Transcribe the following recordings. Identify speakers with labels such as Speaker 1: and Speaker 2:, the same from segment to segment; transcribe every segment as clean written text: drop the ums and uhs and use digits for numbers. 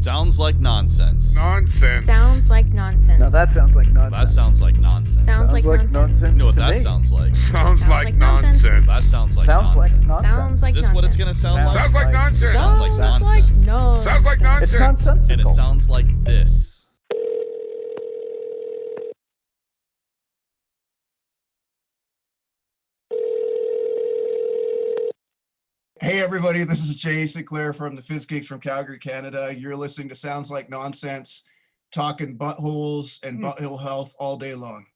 Speaker 1: Sounds like nonsense.
Speaker 2: Nonsense.
Speaker 3: Sounds like nonsense.
Speaker 4: Now that sounds like nonsense.
Speaker 1: That sounds like nonsense.
Speaker 3: Sounds like nonsense.
Speaker 1: You know what
Speaker 4: to
Speaker 1: that
Speaker 4: me.
Speaker 1: sounds like?
Speaker 2: Sounds
Speaker 3: Sounds
Speaker 2: like
Speaker 3: like nonsense.
Speaker 2: nonsense.
Speaker 1: That sounds like
Speaker 4: Sounds
Speaker 1: nonsense.
Speaker 4: like nonsense.
Speaker 3: Sounds like
Speaker 1: Is this what it's gonna sound like?
Speaker 2: Sounds like nonsense.
Speaker 1: Sounds like
Speaker 3: Sounds
Speaker 1: nonsense.
Speaker 3: like no.
Speaker 2: Sounds like nonsense.
Speaker 4: It's nonsensical.
Speaker 1: And it sounds like this.
Speaker 5: Hey everybody, this is Jay Sinclair from the Fizzgigs from Calgary, Canada. You're listening to Sounds Like Nonsense, talking buttholes and butthole health all day long.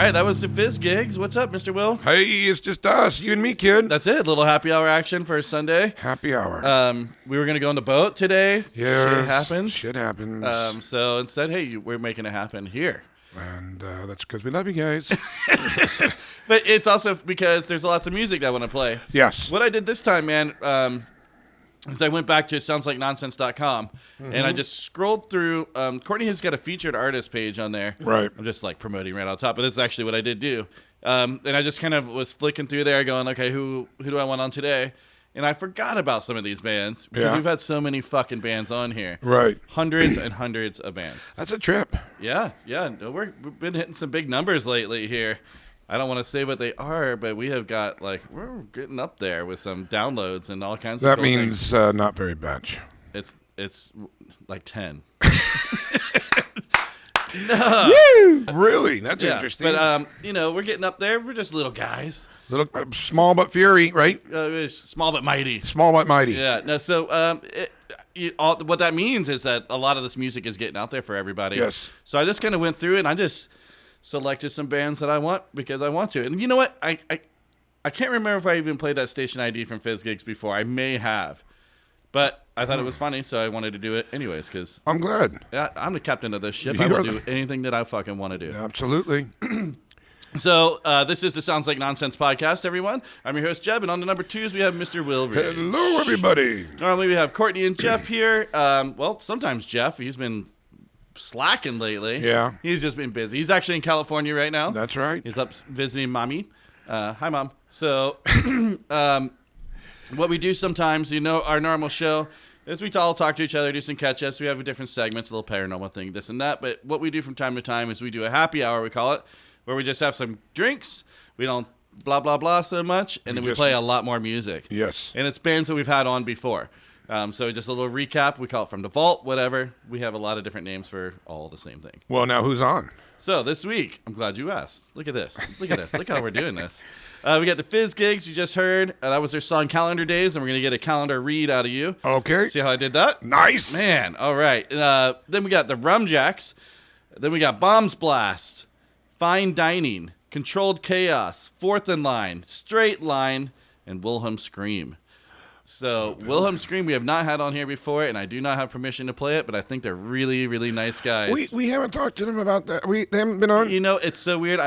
Speaker 1: That was the Fizzgigs. What's up, Mr. Will?
Speaker 2: Hey, it's just us, you and me, kid.
Speaker 1: That's it. Little happy hour action for Sunday.
Speaker 2: Happy hour.
Speaker 1: We were gonna go on the boat today.
Speaker 2: Yes,
Speaker 1: Shit happens.
Speaker 2: Shit happens.
Speaker 1: So instead, hey, we're making it happen here.
Speaker 2: And that's because we love you guys.
Speaker 1: But it's also because there's lots of music that I want to play.
Speaker 2: Yes.
Speaker 1: What I did this time, man, is I went back to soundslikenonsense.com and I just scrolled through. Courtney has got a featured artist page on there.
Speaker 2: Right.
Speaker 1: I'm just like promoting right on top, but this is actually what I did do. And I just kind of was flicking through there going, okay, who do I want on today? And I forgot about some of these bands because we've had so many fucking bands on here.
Speaker 2: Right.
Speaker 1: Hundreds and hundreds of bands.
Speaker 2: That's a trip.
Speaker 1: Yeah. No, we've been hitting some big numbers lately here. I don't want to say what they are, but we have got, we're getting up there with some downloads and all kinds of
Speaker 2: That
Speaker 1: cool
Speaker 2: means
Speaker 1: things.
Speaker 2: not very much.
Speaker 1: It's like 10.
Speaker 2: No. Woo! Really? That's interesting.
Speaker 1: But, we're getting up there. We're just little guys.
Speaker 2: Little small but fury, right?
Speaker 1: Small but mighty.
Speaker 2: Small but mighty.
Speaker 1: Yeah. No. So, what that means is that a lot of this music is getting out there for everybody.
Speaker 2: Yes.
Speaker 1: So I just kind of went through and I just selected some bands that I want because I want to. And you know what? I can't remember if I even played that station ID from Fizzgigs before. I may have. But I thought it was funny, so I wanted to do it anyways. Because
Speaker 2: I'm glad.
Speaker 1: Yeah, I'm the captain of this ship. I will do anything that I fucking want to do.
Speaker 2: Absolutely.
Speaker 1: So this is the Sounds Like Nonsense podcast, everyone. I'm your host, Jeb, and on the number 2s, we have Mr. Wil.
Speaker 2: Hello, everybody.
Speaker 1: Normally, we have Courtney and Jeff here. Well, sometimes Jeff. He's been slacking lately.
Speaker 2: Yeah.
Speaker 1: He's just been busy. He's actually in California right now.
Speaker 2: That's right.
Speaker 1: He's up visiting Mommy. Hi, Mom. So what we do sometimes, our normal show is we all talk to each other, do some catch-ups. We have different segments, a little paranormal thing, this and that. But what we do from time to time is we do a happy hour, we call it, where we just have some drinks. We don't blah, blah, blah so much, and then we play a lot more music.
Speaker 2: Yes.
Speaker 1: And it's bands that we've had on before. So just a little recap. We call it From the Vault, whatever. We have a lot of different names for all the same thing.
Speaker 2: Well, now who's on?
Speaker 1: So this week, I'm glad you asked. Look at this. Look at this. Look how we're doing this. We got the Fizzgigs you just heard. That was their song Calendar Days, and we're going to get a calendar read out of you.
Speaker 2: Okay.
Speaker 1: See how I did that?
Speaker 2: Nice.
Speaker 1: Man, all right. Then we got the Rumjacks. Then we got Bombs Blast, Fine Dining, Controlled Chaos, Fourth in Line, Straight Line, and Wilhelm Scream. So Wilhelm Scream we have not had on here before, and I do not have permission to play it, but I think they're really, really nice guys.
Speaker 2: We haven't talked to them about that. They haven't been on?
Speaker 1: You know, it's so weird.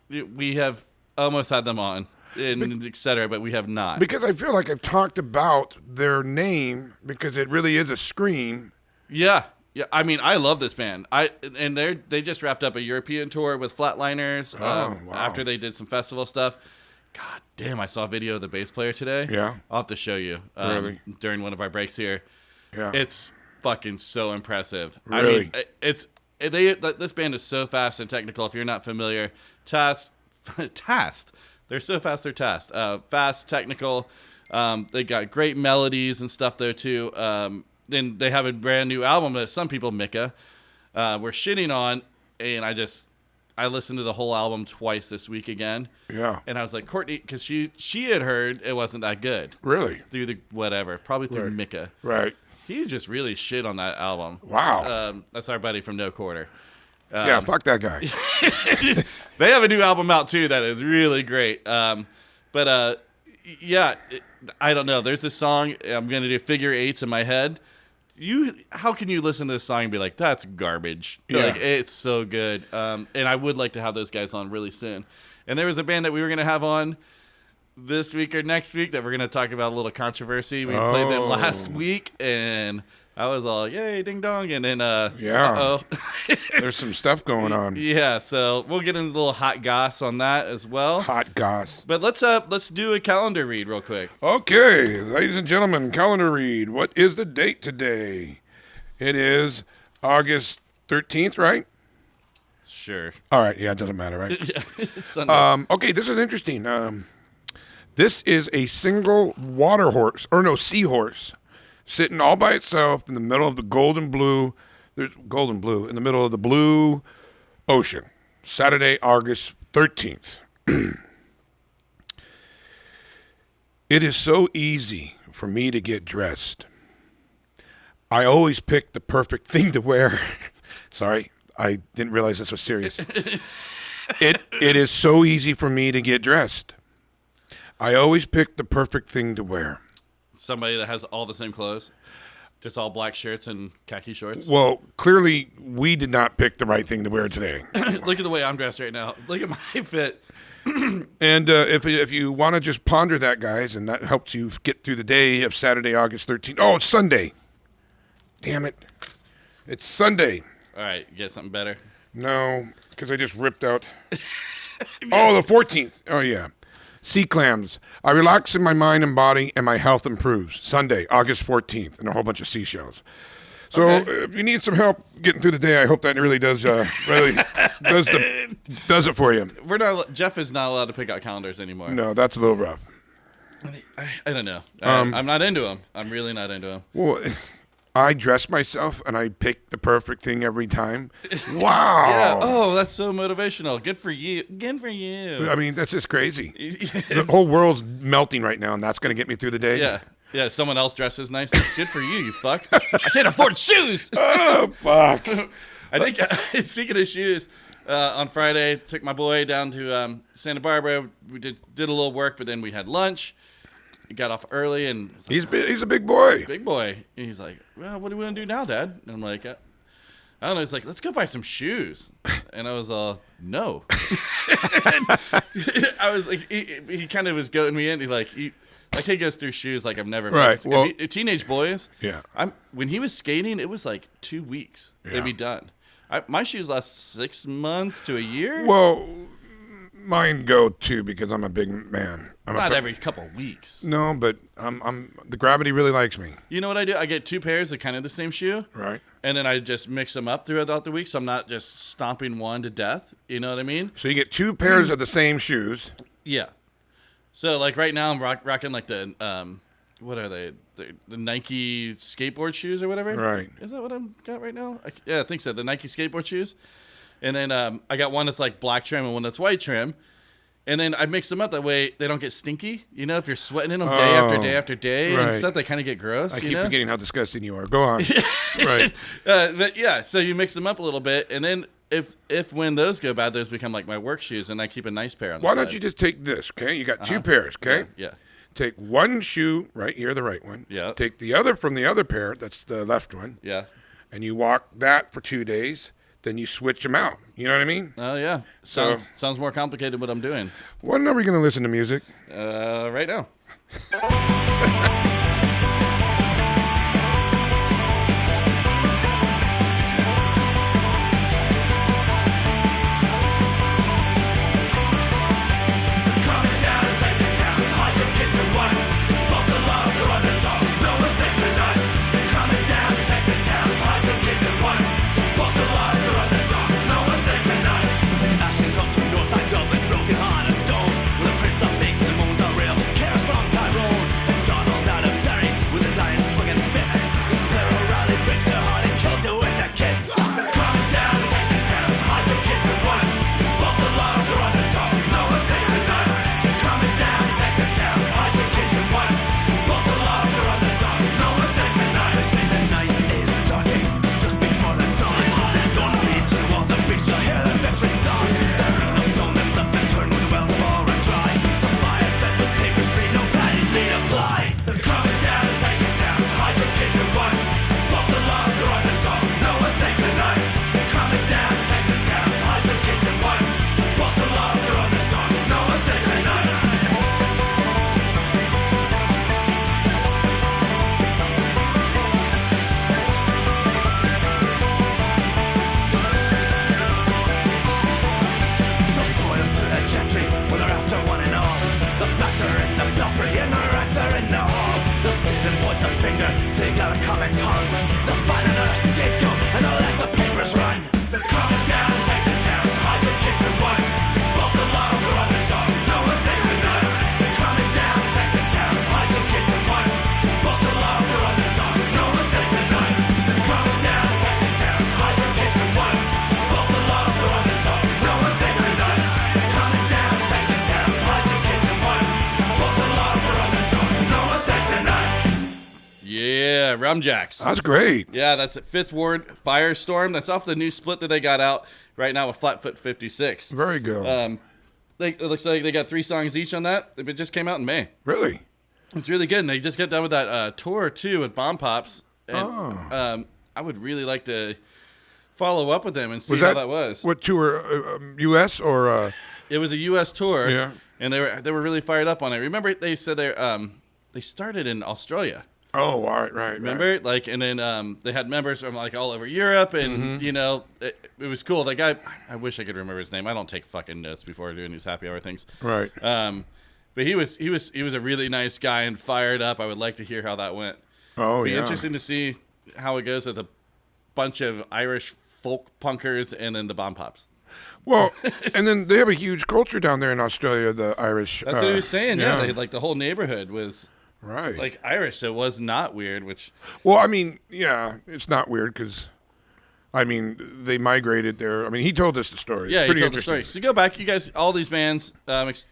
Speaker 1: We have almost had them on, and et cetera, but we have not.
Speaker 2: Because I feel like I've talked about their name because it really is a scream.
Speaker 1: Yeah. Yeah, I mean, I love this band. They just wrapped up a European tour with Flatliners
Speaker 2: Wow.
Speaker 1: after they did some festival stuff. God damn, I saw a video of the bass player today.
Speaker 2: Yeah.
Speaker 1: I'll have to show you
Speaker 2: Really?
Speaker 1: during one of our breaks here.
Speaker 2: Yeah.
Speaker 1: It's fucking so impressive.
Speaker 2: Really?
Speaker 1: I mean, this band is so fast and technical. If you're not familiar, tasked. They're so fast, they're tasked. Fast, technical. They got great melodies and stuff there too. Then they have a brand new album that some people, Mika, were shitting on, and I listened to the whole album twice this week again.
Speaker 2: Yeah.
Speaker 1: And I was like, Courtney, because she had heard it wasn't that good.
Speaker 2: Really?
Speaker 1: Through the whatever, probably through
Speaker 2: Right.
Speaker 1: Mika.
Speaker 2: Right.
Speaker 1: He just really shit on that album.
Speaker 2: Wow.
Speaker 1: That's our buddy from No Quarter.
Speaker 2: Yeah, fuck that guy.
Speaker 1: They have a new album out too that is really great. Yeah, I don't know. There's this song I'm gonna do figure eights in my head. How can you listen to this song and be like, that's garbage?
Speaker 2: Yeah.
Speaker 1: Like, it's so good. And I would like to have those guys on really soon. And there was a band that we were gonna have on this week or next week that we're gonna talk about a little controversy. We played them last week, and I was all, yay, ding dong, and then
Speaker 2: Yeah. There's some stuff going on.
Speaker 1: yeah, so we'll get into a little hot goss on that as well.
Speaker 2: Hot goss.
Speaker 1: But let's do a calendar read real quick.
Speaker 2: Okay, ladies and gentlemen, calendar read. What is the date today? It is August 13th, right?
Speaker 1: Sure.
Speaker 2: All right, yeah, it doesn't matter, right?
Speaker 1: Yeah, it's Sunday.
Speaker 2: Okay, this is interesting. This is a single seahorse, sitting all by itself in the middle of the golden blue. There's golden blue in the middle of the blue ocean. Saturday, August 13th. It is so easy for me to get dressed. I always pick the perfect thing to wear. Sorry, I didn't realize this was serious. It is so easy for me to get dressed. I always pick the perfect thing to wear.
Speaker 1: Somebody that has all the same clothes, just all black shirts and khaki shorts.
Speaker 2: Well, clearly we did not pick the right thing to wear today.
Speaker 1: Look at the way I'm dressed right now. Look at my fit.
Speaker 2: And if you want to just ponder that, guys, and that helps you get through the day of Saturday, August 13th. Oh, it's Sunday. Damn it. It's Sunday.
Speaker 1: All right, you get something better.
Speaker 2: No, because I just ripped out. Oh, the 14th. Oh, yeah. Sea clams. I relax in my mind and body, and my health improves. Sunday, August 14th, and a whole bunch of seashells. So if you need some help getting through the day, I hope that really does does it for you.
Speaker 1: Jeff is not allowed to pick out calendars anymore.
Speaker 2: No, that's a little rough.
Speaker 1: I don't know. I'm not into them. I'm really not into them.
Speaker 2: Well, I dress myself and I pick the perfect thing every time. Wow.
Speaker 1: Yeah. Oh, that's so motivational. Good for you. Good for you.
Speaker 2: I mean, that's just crazy. The whole world's melting right now, and that's going to get me through the day.
Speaker 1: Yeah. Yeah, someone else dresses nice. Good for you, you fuck. I can't afford shoes.
Speaker 2: Oh, fuck.
Speaker 1: I think, speaking of shoes, on Friday, took my boy down to Santa Barbara. We did a little work, but then we had lunch. He got off early, and
Speaker 2: He's a big boy.
Speaker 1: big boy. And he's like, well, what do we want to do now, Dad? And I'm like, I don't know. He's like, let's go buy some shoes. And I was no. I was like, he kind of was goating me in. He goes through shoes like I've never.
Speaker 2: Right. Well,
Speaker 1: teenage boys.
Speaker 2: Yeah.
Speaker 1: When he was skating, it was like 2 weeks.
Speaker 2: Yeah.
Speaker 1: They'd be done. My shoes last 6 months to a year.
Speaker 2: Well, mine go too because I'm a big man.
Speaker 1: Not every couple weeks.
Speaker 2: No, but the gravity really likes me.
Speaker 1: You know what I do? I get 2 pairs of kind of the same shoe.
Speaker 2: Right.
Speaker 1: And then I just mix them up throughout the week, so I'm not just stomping one to death. You know what I mean?
Speaker 2: So you get 2 pairs of the same shoes.
Speaker 1: Yeah. So like right now I'm rocking like the what are they? The Nike skateboard shoes or whatever.
Speaker 2: Right.
Speaker 1: Is that what I'm got right now? I think so. The Nike skateboard shoes. And then I got one that's like black trim and one that's white trim. And then I mix them up that way they don't get stinky. You know, if you're sweating in them day after day after day and stuff, they kind of get gross.
Speaker 2: I keep forgetting how disgusting you are. Go on. Right.
Speaker 1: But yeah, so you mix them up a little bit, and then if when those go bad, those become like my work shoes, and I keep a nice pair on the
Speaker 2: Why
Speaker 1: side.
Speaker 2: don't you just take this, okay? You got 2 pairs, okay?
Speaker 1: Yeah.
Speaker 2: Take one shoe right here, the right one.
Speaker 1: Yeah.
Speaker 2: Take the other from the other pair, that's the left one.
Speaker 1: Yeah.
Speaker 2: And you walk that for 2 days. Then you switch them out. You know what I mean?
Speaker 1: Oh, yeah. Sounds more complicated than what I'm doing.
Speaker 2: When are we going to listen to music?
Speaker 1: Right now. Rumjacks.
Speaker 2: That's great.
Speaker 1: Yeah, that's at Fifth Ward Firestorm. That's off the new split that they got out right now with Flatfoot 56.
Speaker 2: Very good.
Speaker 1: It looks like they got 3 songs each on that. It just came out in May.
Speaker 2: Really?
Speaker 1: It's really good. And they just got done with that tour, too, with Bomb Pops. And, I would really like to follow up with them and see how that was.
Speaker 2: What tour? U.S. or?
Speaker 1: It was a U.S. tour.
Speaker 2: Yeah.
Speaker 1: And they were really fired up on it. Remember, they said they started in Australia.
Speaker 2: Oh, all right, right.
Speaker 1: Remember?
Speaker 2: Right.
Speaker 1: Like, and then they had members from like all over Europe, and you know, it was cool. That guy, I wish I could remember his name. I don't take fucking notes before doing these happy hour things.
Speaker 2: Right.
Speaker 1: But he was a really nice guy and fired up. I would like to hear how that went.
Speaker 2: Oh,
Speaker 1: Be
Speaker 2: yeah.
Speaker 1: interesting to see how it goes with a bunch of Irish folk punkers and then the Bomb Pops.
Speaker 2: Well, and then they have a huge culture down there in Australia, the Irish.
Speaker 1: That's what he was saying. Yeah, they, like the whole neighborhood was
Speaker 2: right,
Speaker 1: like Irish. So it was not weird. Which,
Speaker 2: well, I mean, yeah, it's not weird because, I mean, they migrated there. I mean, he told us the story.
Speaker 1: Yeah,
Speaker 2: it's pretty
Speaker 1: he told the story. So go back, you guys. All these bands,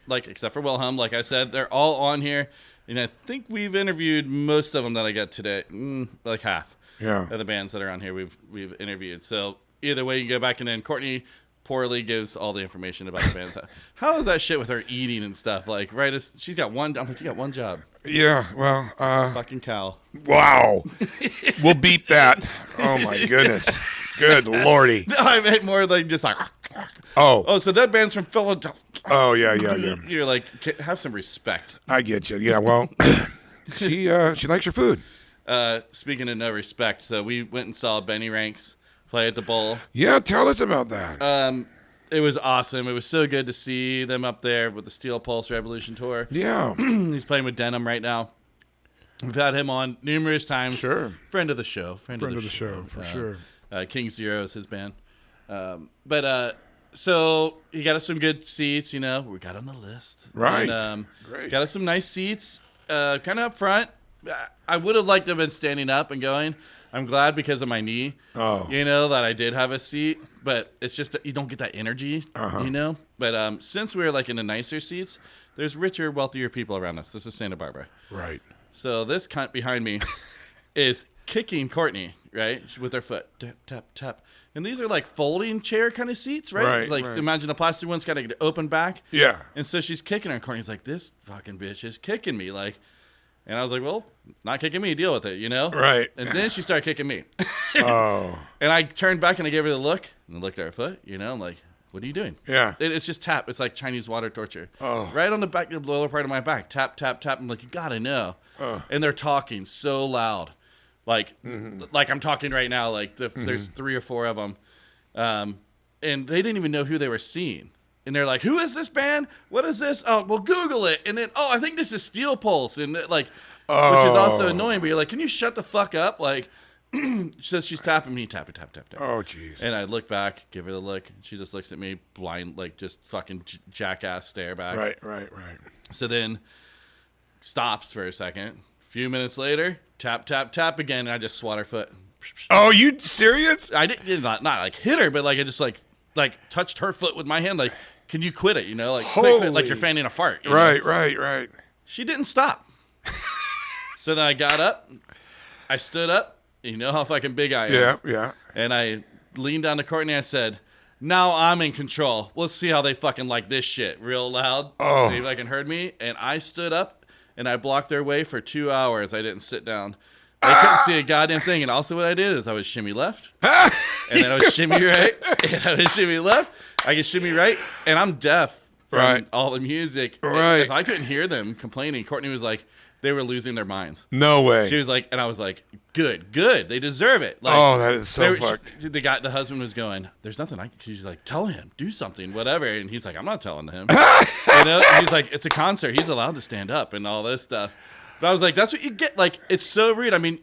Speaker 1: except for Wilhelm, like I said, they're all on here. And I think we've interviewed most of them that I got today, like half.
Speaker 2: Yeah.
Speaker 1: Of the bands that are on here, we've interviewed. So either way, you can go back, and then Courtney poorly gives all the information about the bands. How is that shit with her eating and stuff? Like, right as she's got one. I'm like, you got one job.
Speaker 2: Yeah. Well.
Speaker 1: Fucking cow.
Speaker 2: Wow. We'll beat that. Oh my goodness. Good lordy.
Speaker 1: No, I meant more like just like.
Speaker 2: Oh.
Speaker 1: So that band's from Philadelphia.
Speaker 2: Oh yeah.
Speaker 1: You're like, have some respect.
Speaker 2: I get you. Yeah. Well, she likes your food.
Speaker 1: Speaking of no respect, so we went and saw Benny Ranks play at the Bowl.
Speaker 2: Yeah, tell us about that.
Speaker 1: It was awesome. It was so good to see them up there with the Steel Pulse Revolution tour.
Speaker 2: Yeah.
Speaker 1: He's playing with Denim right now. We've had him on numerous times.
Speaker 2: Sure.
Speaker 1: Friend of the show. Friend of the show,
Speaker 2: for sure.
Speaker 1: King Zero is his band. So he got us some good seats, we got on the list.
Speaker 2: Right.
Speaker 1: And,
Speaker 2: Great.
Speaker 1: got us some nice seats, kind of up front. I would have liked to have been standing up and going. I'm glad because of my knee, that I did have a seat, but it's just that you don't get that energy, But since we were like in the nicer seats, there's richer, wealthier people around us. This is Santa Barbara.
Speaker 2: Right.
Speaker 1: So this cunt behind me is kicking Courtney, right, with her foot. Tap, tap, tap. And these are like folding chair kind of seats, right?
Speaker 2: Right,
Speaker 1: Imagine a plastic one's got to open back.
Speaker 2: Yeah.
Speaker 1: And so she's kicking her, and Courtney's like, this fucking bitch is kicking me. And I was like, well, not kicking me, deal with it,
Speaker 2: Right.
Speaker 1: And then she started kicking me.
Speaker 2: Oh.
Speaker 1: And I turned back and I gave her the look and looked at her foot, I'm like, what are you doing?
Speaker 2: Yeah.
Speaker 1: It's just tap. It's like Chinese water torture.
Speaker 2: Oh.
Speaker 1: Right on the back, the lower part of my back. Tap, tap, tap. I'm like, you gotta know. And they're talking so loud. Like I'm talking right now. There's 3 or 4 of them. And they didn't even know who they were seeing. And they're like, who is this band? What is this? Oh, well, Google it. And then, I think this is Steel Pulse. And which is also annoying. But you're like, can you shut the fuck up? She says she's tapping me, tap, tap, tap, tap.
Speaker 2: Oh, jeez.
Speaker 1: And I look back, give her the look. And she just looks at me blind, just fucking jackass stare back.
Speaker 2: Right.
Speaker 1: So then stops for a second. A few minutes later, tap, tap, tap again. And I just swat her foot.
Speaker 2: Oh, you serious?
Speaker 1: I didn't not hit her, but I just touched her foot with my hand. Can you quit it? Quit, like you're fanning a fart.
Speaker 2: Right.
Speaker 1: She didn't stop. So then I got up, I stood up. You know how fucking big I am.
Speaker 2: Yeah.
Speaker 1: And I leaned down to Courtney and I said, now I'm in control. Let's see how they fucking like this shit. Real loud.
Speaker 2: Oh.
Speaker 1: They fucking heard me. And I stood up and I blocked their way for 2 hours. I didn't sit down. They couldn't see a goddamn thing. And also what I did is I would shimmy left. And then I would shimmy right. And I would shimmy left. I could shimmy right. And I'm deaf from all the music.
Speaker 2: Right.
Speaker 1: If I couldn't hear them complaining, Courtney was like, they were losing their minds.
Speaker 2: No way.
Speaker 1: She was like, and I was like, good. They deserve it.
Speaker 2: That is so fucked.
Speaker 1: The husband was going, there's nothing she's like, tell him, do something, whatever. And he's like, I'm not telling him. And he's like, it's a concert. He's allowed to stand up and all this stuff. But I was like, that's what you get. It's so rude. I mean,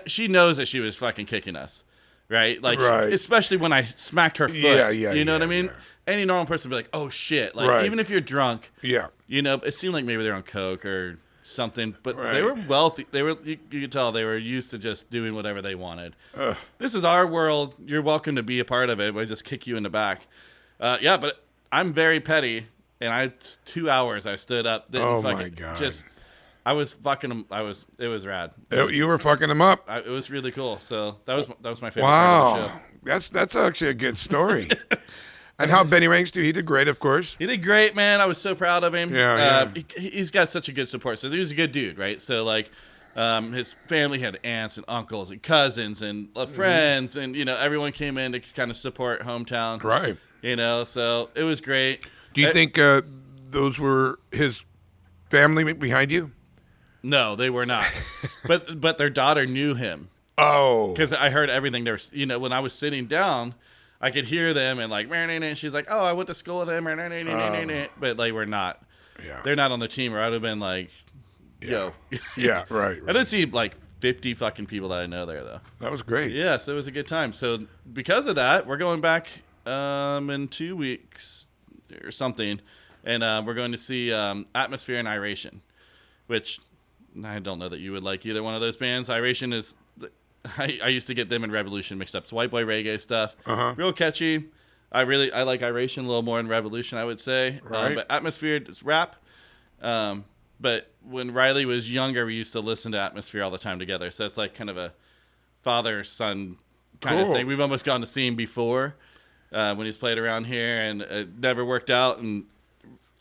Speaker 1: she knows that she was fucking kicking us, right? Especially when I smacked her foot.
Speaker 2: Yeah.
Speaker 1: You know what I mean?
Speaker 2: Yeah.
Speaker 1: Any normal person would be like, oh shit. Even if you're drunk.
Speaker 2: Yeah.
Speaker 1: It seemed like maybe they're on coke or something, but they were wealthy. They were, you could tell they were used to just doing whatever they wanted. This is our world. You're welcome to be a part of it. We just kick you in the back. But I'm very petty, and 2 hours I stood up.
Speaker 2: My God.
Speaker 1: I was fucking them. It was rad.
Speaker 2: You were fucking them up.
Speaker 1: It was really cool. So that was my favorite part of the show.
Speaker 2: That's actually a good story. And how Benny Ranks do? He did great, of course.
Speaker 1: He did great, man. I was so proud of him.
Speaker 2: Yeah.
Speaker 1: He's got such a good support system. He was a good dude, right? So his family had aunts and uncles and cousins and friends, and everyone came in to kind of support hometown.
Speaker 2: Right.
Speaker 1: So it was great.
Speaker 2: Do you think those were his family behind you?
Speaker 1: No, they were not. but their daughter knew him.
Speaker 2: Oh.
Speaker 1: Because I heard everything. There was, when I was sitting down, I could hear them and she's like, oh, I went to school with him. But we're not.
Speaker 2: Yeah.
Speaker 1: They're not on the team, or I'd have been like, yo.
Speaker 2: Yeah, right.
Speaker 1: I didn't see 50 fucking people that I know there, though.
Speaker 2: That was great.
Speaker 1: Yeah, so it was a good time. So because of that, we're going back in 2 weeks or something, and we're going to see Atmosphere and Iration, which I don't know that you would like either one of those bands. Iration is... I used to get them and Revolution mixed up. It's white boy reggae stuff. Real catchy. I like Iration a little more than Revolution, I would say.
Speaker 2: Right.
Speaker 1: But Atmosphere is rap. But when Riley was younger, we used to listen to Atmosphere all the time together. So it's kind of a father-son kind of thing. We've almost gone to see him before when he's played around here, and it never worked out. And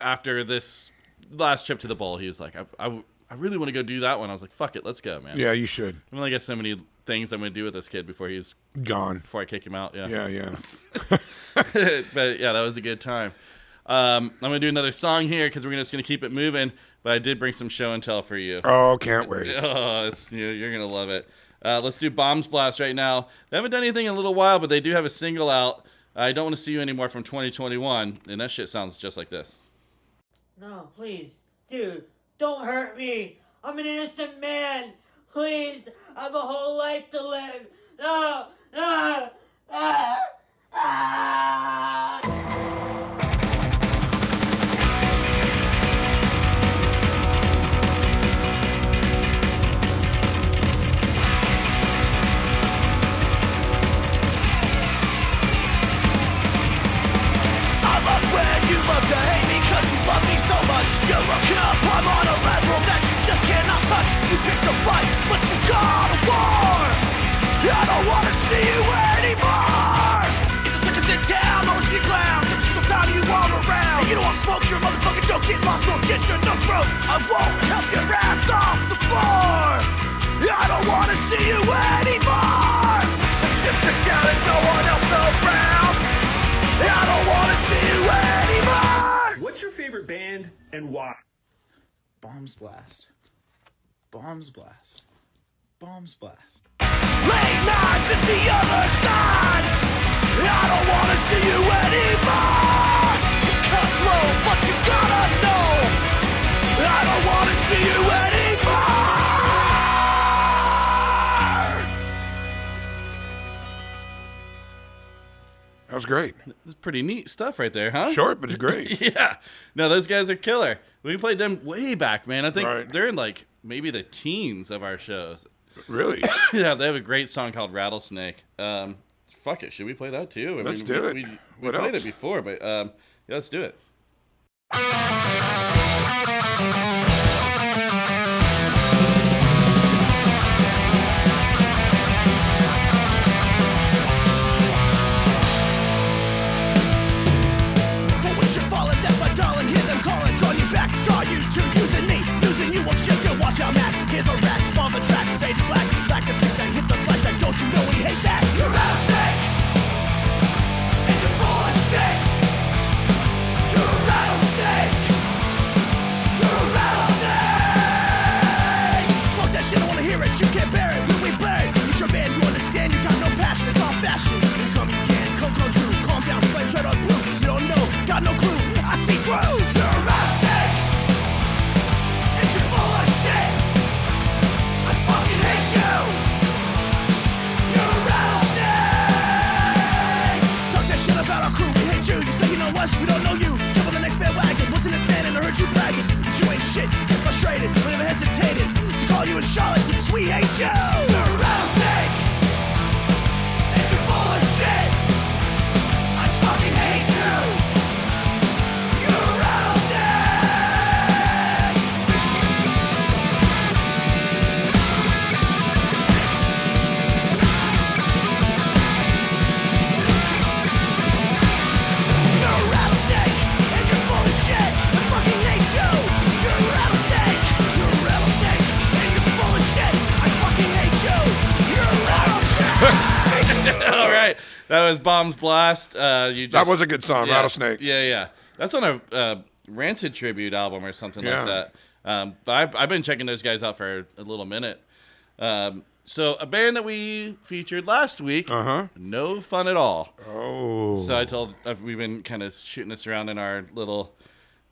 Speaker 1: after this last trip to the bowl, he was like, I really want to go do that one. I was like, fuck it, let's go, man.
Speaker 2: Yeah, you should.
Speaker 1: I'm going to get so many things I'm going to do with this kid before he's
Speaker 2: gone.
Speaker 1: Before I kick him out, yeah.
Speaker 2: Yeah.
Speaker 1: But yeah, that was a good time. I'm going to do another song here because we're just going to keep it moving. But I did bring some show and tell for you.
Speaker 2: Oh, can't wait.
Speaker 1: You're going to love it. Let's do Bombs Blast right now. They haven't done anything in a little while, but they do have a single out. I Don't Want to See You Anymore from 2021. And that shit sounds just like this.
Speaker 4: No, please. Dude, don't hurt me. I'm an innocent man. Please, I have a whole life to live. No.
Speaker 6: You're looking up, I'm on a level that you just cannot touch. You picked a fight, but you got a war. I don't wanna see you anymore. Is a circus in town or is he a clown? Every single time you walk around, and you don't wanna smoke your motherfucking joke, get lost or get your nose broke. I won't help your ass off the floor. I don't wanna see you anymore. It's just a shout and no one else around. I don't wanna see you anymore.
Speaker 7: What's your favorite band and why?
Speaker 8: Bombs blast. Bombs blast. Bombs blast.
Speaker 6: Late nights at the other side. I don't wanna see you anymore. It's cutthroat, but you gotta know. I don't wanna see you anymore.
Speaker 2: That was great.
Speaker 1: That's pretty neat stuff right there, huh?
Speaker 2: Short, but it's great.
Speaker 1: Yeah. No, those guys are killer. We played them way back, man. I think
Speaker 2: Right.
Speaker 1: they're in like maybe the teens of our shows.
Speaker 2: Really?
Speaker 1: Yeah, they have a great song called Rattlesnake. Fuck it. Should we play that too?
Speaker 2: Let's do it.
Speaker 1: We
Speaker 2: What
Speaker 1: played
Speaker 2: else?
Speaker 1: it before, but yeah, let's do it.
Speaker 6: For which you're falling, that's my darling. Hear them calling, drawing you back. Saw you two using me, using you. Won't you to watch out, Matt? Here's a rat on the track, fade to black. Back to back, hit the flashback. Don't you know we hate that? You're rattlesnake, and you're full of shit. You're a rattlesnake. You're a rattlesnake. Fuck that shit, I wanna hear it. You can't bear it when we burn. It's your band, you understand? You got no passion, it's all fashion. You come, you can, come true. Calm down, flames red or blue. You don't know, got no clue. I see through. You're a rattlesnake, and you're full of shit. I fucking hate you. You're a rattlesnake. Talk that shit about our crew, we hate you. You say you know us, we don't know you. Jump on the next bandwagon. What's in this fan and I heard you bragging. But you ain't shit, you get frustrated. We never hesitated to call you a charlatan, 'cause we hate you. You're a rattlesnake, and you're full of shit. I fucking hate you. You're a rattlesnake. You're a rattlesnake, and you're full of shit. I fucking hate you. You're a rattlesnake. You're a rattlesnake, and you're full of shit. I fucking hate you. You're a rattlesnake.
Speaker 1: All right. That was Bombs Blast.
Speaker 2: That was a good song,
Speaker 1: yeah,
Speaker 2: Rattlesnake.
Speaker 1: Yeah. That's on a Rancid tribute album or something
Speaker 2: Yeah.
Speaker 1: like that. But I've been checking those guys out for a little minute. So a band that we featured last week, No Fun at All.
Speaker 2: Oh.
Speaker 1: So I told we've been kind of shooting this around in our little,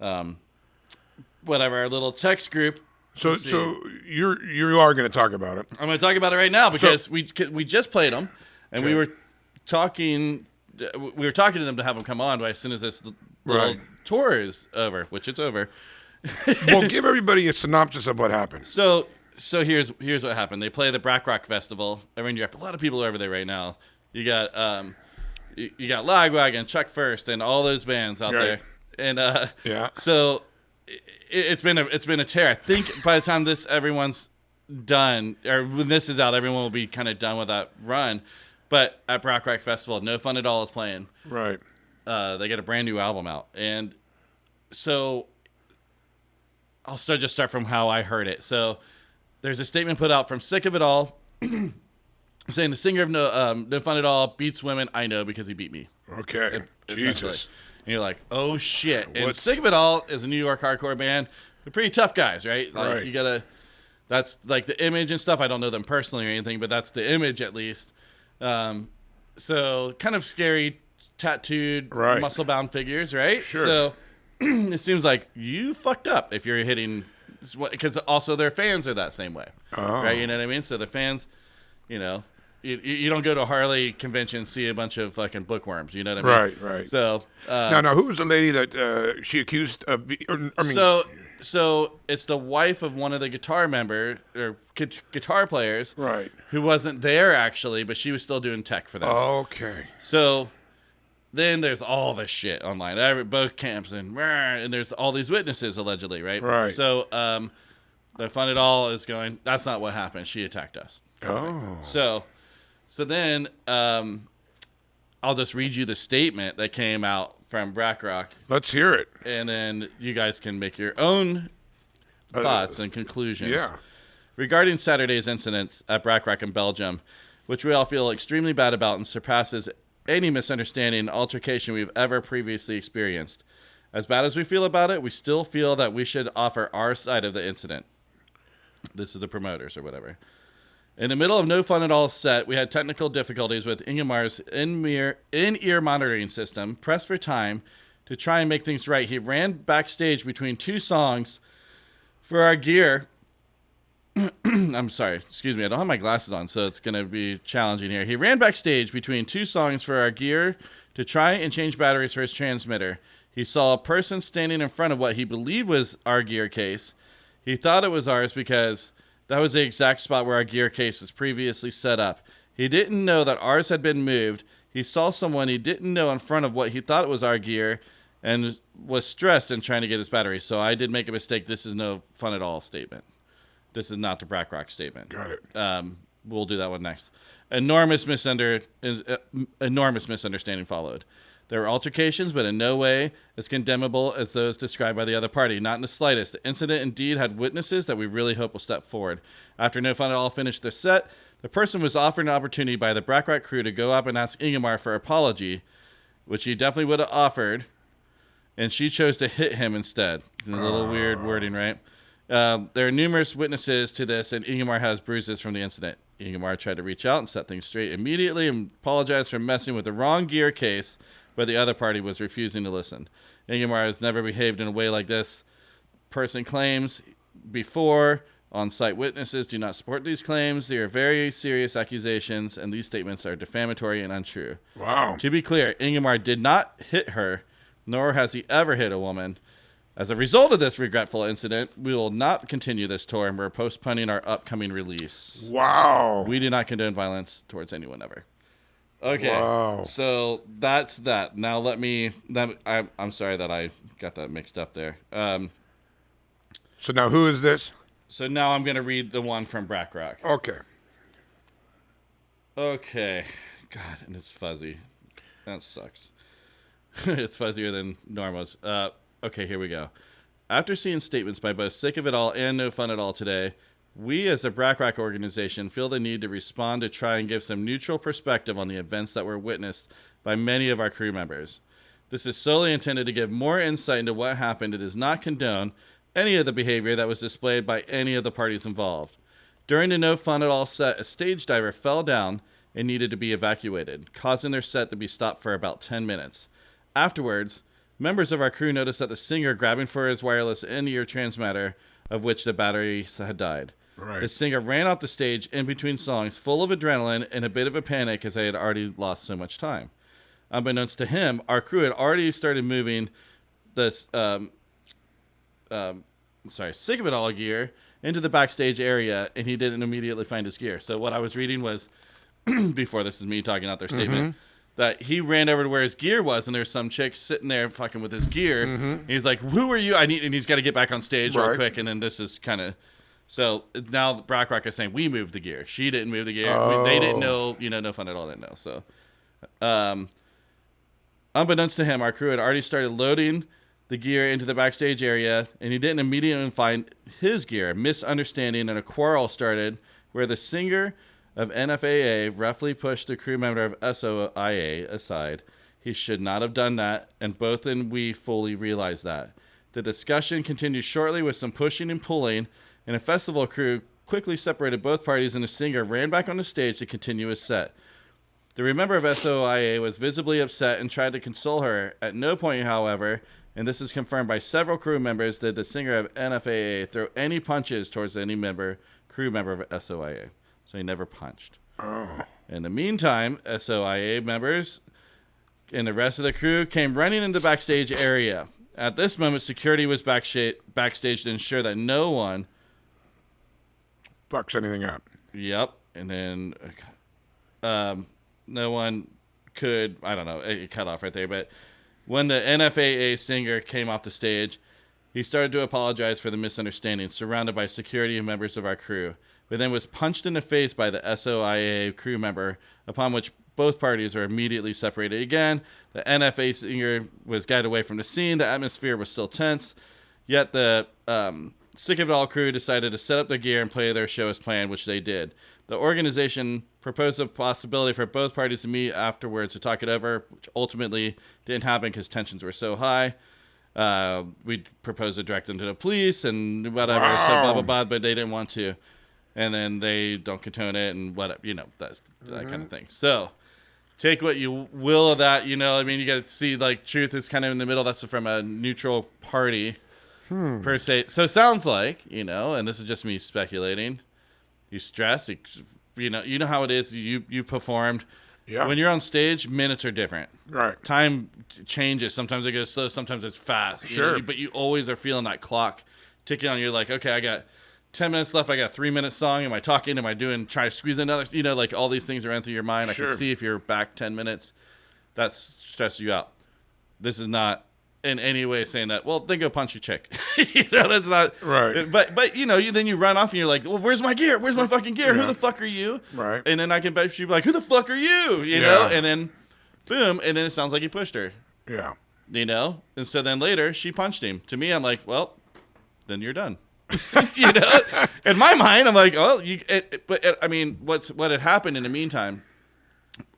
Speaker 1: our little text group.
Speaker 2: So you are going to talk about it.
Speaker 1: I'm going to talk about it right now because we just played them, and we
Speaker 2: Okay.
Speaker 1: were talking to them to have them come on. But as soon as this little
Speaker 2: Right.
Speaker 1: tour is over, which it's over.
Speaker 2: Well, give everybody a synopsis of what happened.
Speaker 1: So here's what happened. They play the Brack Rock Festival every year. A lot of people are over there right now. You got you got Lagwagon, Chuck First, and all those bands out
Speaker 2: Right.
Speaker 1: there. And
Speaker 2: Yeah.
Speaker 1: so it's been a tear. I think by the time everyone's done, or when this is out, everyone will be kind of done with that run. But at Brack Rock Festival, No Fun at All is playing.
Speaker 2: Right.
Speaker 1: They get a brand new album out, and so I'll start from how I heard it. So there's a statement put out from Sick of It All, saying the singer of No Fun at All beats women. I know because he beat me.
Speaker 2: Okay.
Speaker 1: Essentially.
Speaker 2: Jesus.
Speaker 1: And you're like, oh shit. And
Speaker 2: What's-
Speaker 1: Sick of It All is a New York hardcore band. They're pretty tough guys, right? Like
Speaker 2: Right.
Speaker 1: you gotta. That's like the image and stuff. I don't know them personally or anything, but that's the image at least. So kind of scary, tattooed,
Speaker 2: Right.
Speaker 1: muscle-bound figures, right?
Speaker 2: Sure.
Speaker 1: So it seems like you fucked up if you're hitting, because also their fans are that same way, right? You know what I mean? So the fans, You don't go to a Harley convention and see a bunch of fucking bookworms. You know what I mean?
Speaker 2: Right.
Speaker 1: So
Speaker 2: Now, who was the lady that she accused of?
Speaker 1: So it's the wife of one of the guitar players,
Speaker 2: right,
Speaker 1: who wasn't there actually, but she was still doing tech for them.
Speaker 2: Okay.
Speaker 1: So then there's all this shit online, both camps, and there's all these witnesses allegedly, right?
Speaker 2: Right.
Speaker 1: So the Fun It All is going, that's not what happened. She attacked us.
Speaker 2: Oh.
Speaker 1: So then I'll just read you the statement that came out from BlackRock.
Speaker 2: Let's hear it.
Speaker 1: And then you guys can make your own thoughts and conclusions.
Speaker 2: Yeah.
Speaker 1: Regarding Saturday's incidents at BlackRock in Belgium, which we all feel extremely bad about and surpasses any misunderstanding and altercation we've ever previously experienced. As bad as we feel about it, we still feel that we should offer our side of the incident. This is the promoters or whatever. In the middle of No Fun at All set, we had technical difficulties with Ingemar's in-ear monitoring system. Pressed for time to try and make things right, he ran backstage between two songs for our gear. I'm sorry, excuse me, I don't have my glasses on, so it's going to be challenging here. He ran backstage between two songs for our gear to try and change batteries for his transmitter. He saw a person standing in front of what he believed was our gear case. He thought it was ours because that was the exact spot where our gear case was previously set up. He didn't know that ours had been moved. He saw someone he didn't know in front of what he thought was our gear and was stressed and trying to get his battery. So I did make a mistake. This is No Fun at All statement. This is not the BlackRock statement.
Speaker 2: Got it.
Speaker 1: We'll do that one next. Enormous misunderstanding followed. There were altercations, but in no way as condemnable as those described by the other party. Not in the slightest. The incident indeed had witnesses that we really hope will step forward. After No Fun at All finished their set, the person was offered an opportunity by the BlackRock crew to go up and ask Ingemar for apology, which he definitely would have offered, and she chose to hit him instead. A little weird wording, right? There are numerous witnesses to this, and Ingemar has bruises from the incident. Ingemar tried to reach out and set things straight immediately and apologized for messing with the wrong gear case, but the other party was refusing to listen. Ingemar has never behaved in a way like this. Person claims before on-site witnesses do not support these claims. They are very serious accusations, and these statements are defamatory and untrue.
Speaker 2: Wow.
Speaker 1: To be clear, Ingemar did not hit her, nor has he ever hit a woman. As a result of this regretful incident, we will not continue this tour, and we're postponing our upcoming release.
Speaker 2: Wow.
Speaker 1: We do not condone violence towards anyone ever. Okay.
Speaker 2: Wow.
Speaker 1: So that's that. Now I'm sorry that I got that mixed up there.
Speaker 2: So now who is this?
Speaker 1: So now I'm going to read the one from BlackRock.
Speaker 2: Okay.
Speaker 1: Okay. God, and it's fuzzy. That sucks. It's fuzzier than Norma's. Okay, here we go. After seeing statements by both Sick of It All and No Fun at All today, we as the BlackRock organization feel the need to respond to try and give some neutral perspective on the events that were witnessed by many of our crew members. This is solely intended to give more insight into what happened. It does not condone any of the behavior that was displayed by any of the parties involved. During the No Fun at All set, a stage diver fell down and needed to be evacuated, causing their set to be stopped for about 10 minutes. Afterwards, members of our crew noticed that the singer grabbing for his wireless in-ear transmitter, of which the batteries had died.
Speaker 2: Right.
Speaker 1: The singer ran off the stage in between songs, full of adrenaline and a bit of a panic as they had already lost so much time. Unbeknownst to him, our crew had already started moving this Sick of It All gear into the backstage area, and he didn't immediately find his gear. So what I was reading was, before this is me talking out their statement, that he ran over to where his gear was, and there's some chick sitting there fucking with his gear. And he's like, "Who are you?" And he's got to get back on stage real quick. And then this is kind of, so now BlackRock is saying we moved the gear. She didn't move the gear. They didn't know. No Fun at All didn't know. So, unbeknownst to him, our crew had already started loading the gear into the backstage area, and he didn't immediately find his gear. A misunderstanding and a quarrel started where the singer of NFAA roughly pushed the crew member of SOIA aside. He should not have done that, and both and we fully realize that. The discussion continued shortly with some pushing and pulling, and a festival crew quickly separated both parties, and the singer ran back on the stage to continue his set. The member of SOIA was visibly upset and tried to console her. At no point, however, and this is confirmed by several crew members, did the singer of NFAA throw any punches towards any crew member of SOIA. So he never punched.
Speaker 2: Oh.
Speaker 1: In the meantime, SOIA members and the rest of the crew came running into the backstage area. At this moment, security was backstage to ensure that no one
Speaker 2: Fucks anything up.
Speaker 1: Yep. And then no one could, I don't know, it cut off right there. But when the NFAA singer came off the stage, he started to apologize for the misunderstanding, surrounded by security and members of our crew, but then was punched in the face by the SOIA crew member, upon which both parties are immediately separated again. The NFA singer was guided away from the scene. The atmosphere was still tense, yet the Sick of It All crew decided to set up their gear and play their show as planned, which they did. The organization proposed a possibility for both parties to meet afterwards to talk it over, which ultimately didn't happen because tensions were so high. We proposed to direct them to the police and whatever, so blah, blah, blah, but they didn't want to. And then they don't condone it and whatever, that kind of thing. So take what you will of that, you got to see, like, truth is kind of in the middle. That's from a neutral party. Per se. So it sounds like, and this is just me speculating, he's stressed. You know how it is. You performed.
Speaker 2: Yeah.
Speaker 1: When you're on stage, minutes are different.
Speaker 2: Right.
Speaker 1: Time changes. Sometimes it goes slow. Sometimes it's fast.
Speaker 2: Sure.
Speaker 1: But you always are feeling that clock ticking on. You're like, okay, I got 10 minutes left. I got a 3-minute song. Am I talking? Am I trying to squeeze another? Like all these things are running through your mind.
Speaker 2: Sure.
Speaker 1: I can see if you're back 10 minutes. That's stresses you out. This is not in any way saying that, well, then go punch your chick. That's not
Speaker 2: right.
Speaker 1: But then you run off and you're like, well, where's my gear? Where's my fucking gear?
Speaker 2: Yeah.
Speaker 1: Who the fuck are you?
Speaker 2: Right.
Speaker 1: And then I can bet she'd be like, who the fuck are you? You know? And then boom, and then it sounds like he pushed her.
Speaker 2: Yeah.
Speaker 1: And so then later she punched him. To me, I'm like, well, then you're done. In my mind, I'm like, oh, what had happened in the meantime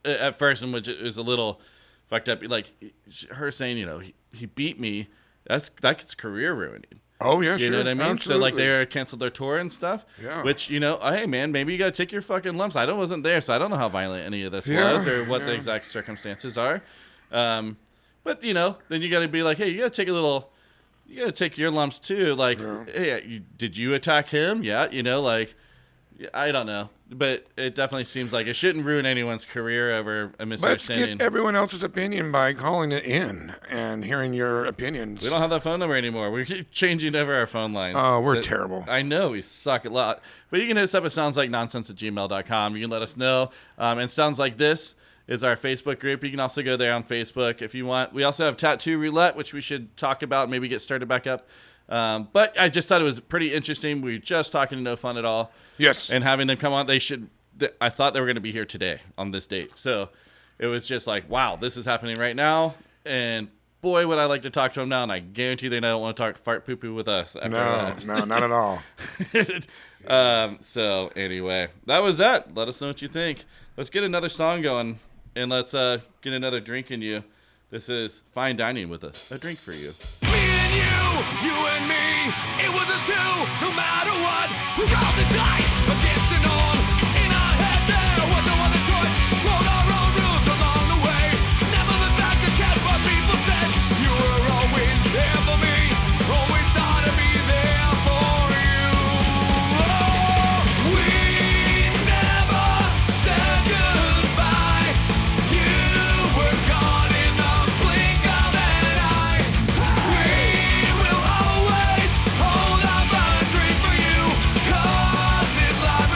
Speaker 1: at first, and which is a little fucked up, like her saying, he beat me, that's career ruining.
Speaker 2: Oh yeah,
Speaker 1: you
Speaker 2: sure.
Speaker 1: know what I mean?
Speaker 2: Absolutely.
Speaker 1: So like they canceled their tour and stuff.
Speaker 2: Yeah.
Speaker 1: Which hey man, maybe you gotta take your fucking lumps. I wasn't there, so I don't know how violent any of this was or what the exact circumstances are. But then you gotta be like, hey, you gotta take your lumps too. Like, hey, did you attack him? Yeah, I don't know, but it definitely seems like it shouldn't ruin anyone's career over a
Speaker 2: Let's
Speaker 1: misunderstanding.
Speaker 2: get everyone else's opinion by calling it in and hearing your opinions.
Speaker 1: We don't have that phone number anymore. We keep changing over our phone lines.
Speaker 2: Oh, we're terrible.
Speaker 1: I know, we suck a lot. But you can hit us up at soundslikenonsense@gmail.com. You can let us know. And Sounds Like This is our Facebook group. You can also go there on Facebook if you want. We also have Tattoo Roulette, which we should talk about, maybe get started back up. But I just thought it was pretty interesting. We were just talking to No Fun at All.
Speaker 2: Yes.
Speaker 1: And having them come on, I thought they were going to be here today on this date. So it was just like, wow, this is happening right now. And boy, would I like to talk to them now. And I guarantee they don't want to talk fart poo-poo with us after that.
Speaker 2: No, not at all.
Speaker 1: So anyway, that was that. Let us know what you think. Let's get another song going. And let's get another drink in you. This is Fine Dining with a drink for you.
Speaker 6: Me and you and me, it was us two, no matter what. We rolled the dice against and on. In our heads there was no other choice. Wrote our own rules along the way. Never looked back to catch what people said. You were always there for me, always thought to be there for you. Oh, we never said goodbye. You were gone in the blink of an eye. We will always hold up a drink for you, 'cause this life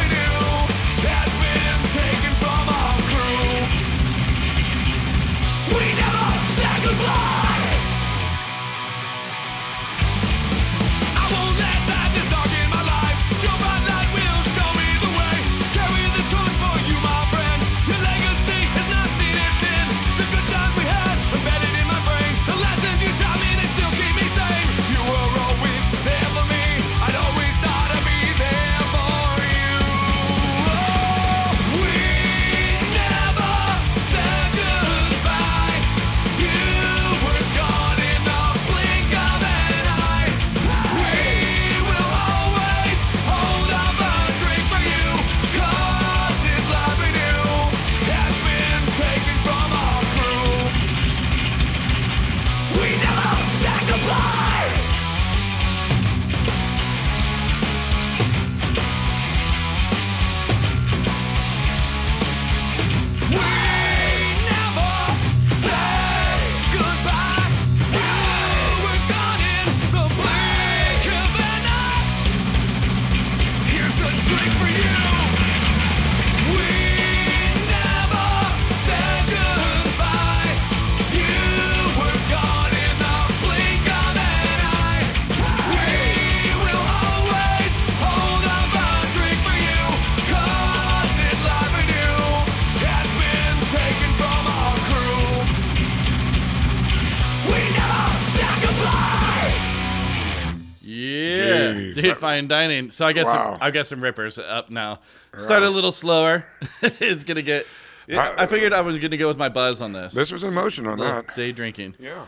Speaker 1: Dude, fine dining. So I guess I've got some rippers up now. Started a little slower. It's gonna get. I figured I was gonna go with my buzz on this.
Speaker 2: This was an emotion on that.
Speaker 1: Day drinking.
Speaker 2: Yeah.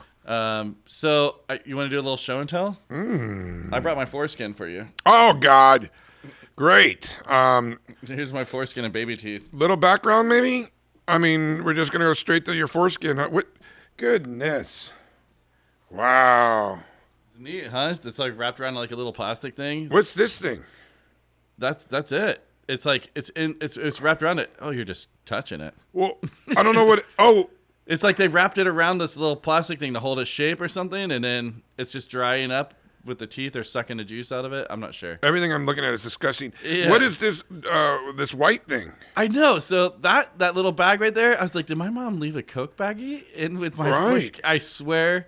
Speaker 1: So you want to do a little show and tell? I brought my foreskin for you.
Speaker 2: Oh God, great.
Speaker 1: Here's my foreskin and baby teeth.
Speaker 2: Little background, maybe. I mean, we're just gonna go straight to your foreskin. What? Goodness. Wow.
Speaker 1: Neat, huh? It's like wrapped around like a little plastic thing.
Speaker 2: What's this thing?
Speaker 1: That's it. It's like it's wrapped around it. Oh, you're just touching it.
Speaker 2: Well, I don't know what. Oh,
Speaker 1: it's like they wrapped it around this little plastic thing to hold its shape or something, and then it's just drying up with the teeth or sucking the juice out of it. I'm not sure.
Speaker 2: Everything I'm looking at is disgusting.
Speaker 1: Yeah.
Speaker 2: What is this? This white thing?
Speaker 1: I know. So that little bag right there, I was like, did my mom leave a Coke baggie in with my
Speaker 2: Right.
Speaker 1: I swear.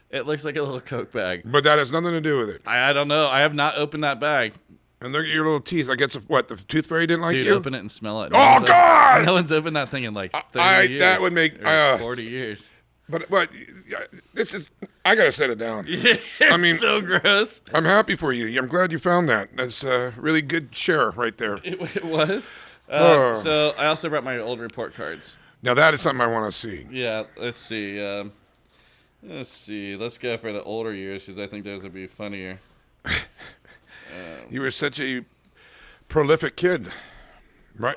Speaker 1: It looks like a little Coke bag.
Speaker 2: But that has nothing to do with it.
Speaker 1: I don't know. I have not opened that bag.
Speaker 2: And look at your little teeth. I guess what the tooth fairy didn't like
Speaker 1: Dude,
Speaker 2: you.
Speaker 1: open it and smell it.
Speaker 2: Oh God!
Speaker 1: No one's opened that thing in like 30 years.
Speaker 2: That would make
Speaker 1: or 40 years.
Speaker 2: But this is. I gotta set it down.
Speaker 1: Yeah,
Speaker 2: I mean,
Speaker 1: so gross.
Speaker 2: I'm happy for you. I'm glad you found that. That's a really good share right there.
Speaker 1: It was.
Speaker 2: Oh.
Speaker 1: So I also brought my old report cards.
Speaker 2: Now that is something I want to see.
Speaker 1: Yeah. Let's see. Let's go for the older years because I think those would be funnier.
Speaker 2: You were such a prolific kid, right?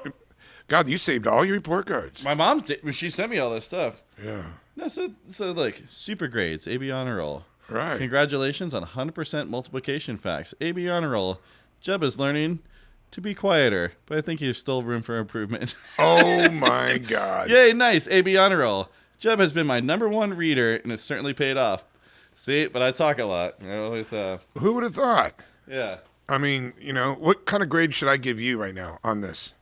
Speaker 2: God, you saved all your report cards.
Speaker 1: My mom did. She sent me all this stuff.
Speaker 2: Yeah.
Speaker 1: No, so look, super grades, AB honor roll.
Speaker 2: Right.
Speaker 1: Congratulations on 100% multiplication facts. AB honor roll. Jeb is learning to be quieter, but I think there's still room for improvement.
Speaker 2: Oh my God.
Speaker 1: Yay, nice. AB honor roll. Jeb has been my #1 reader, and it's certainly paid off. See, but I talk a lot. I always
Speaker 2: Who would have thought?
Speaker 1: Yeah.
Speaker 2: I mean, what kind of grade should I give you right now on this?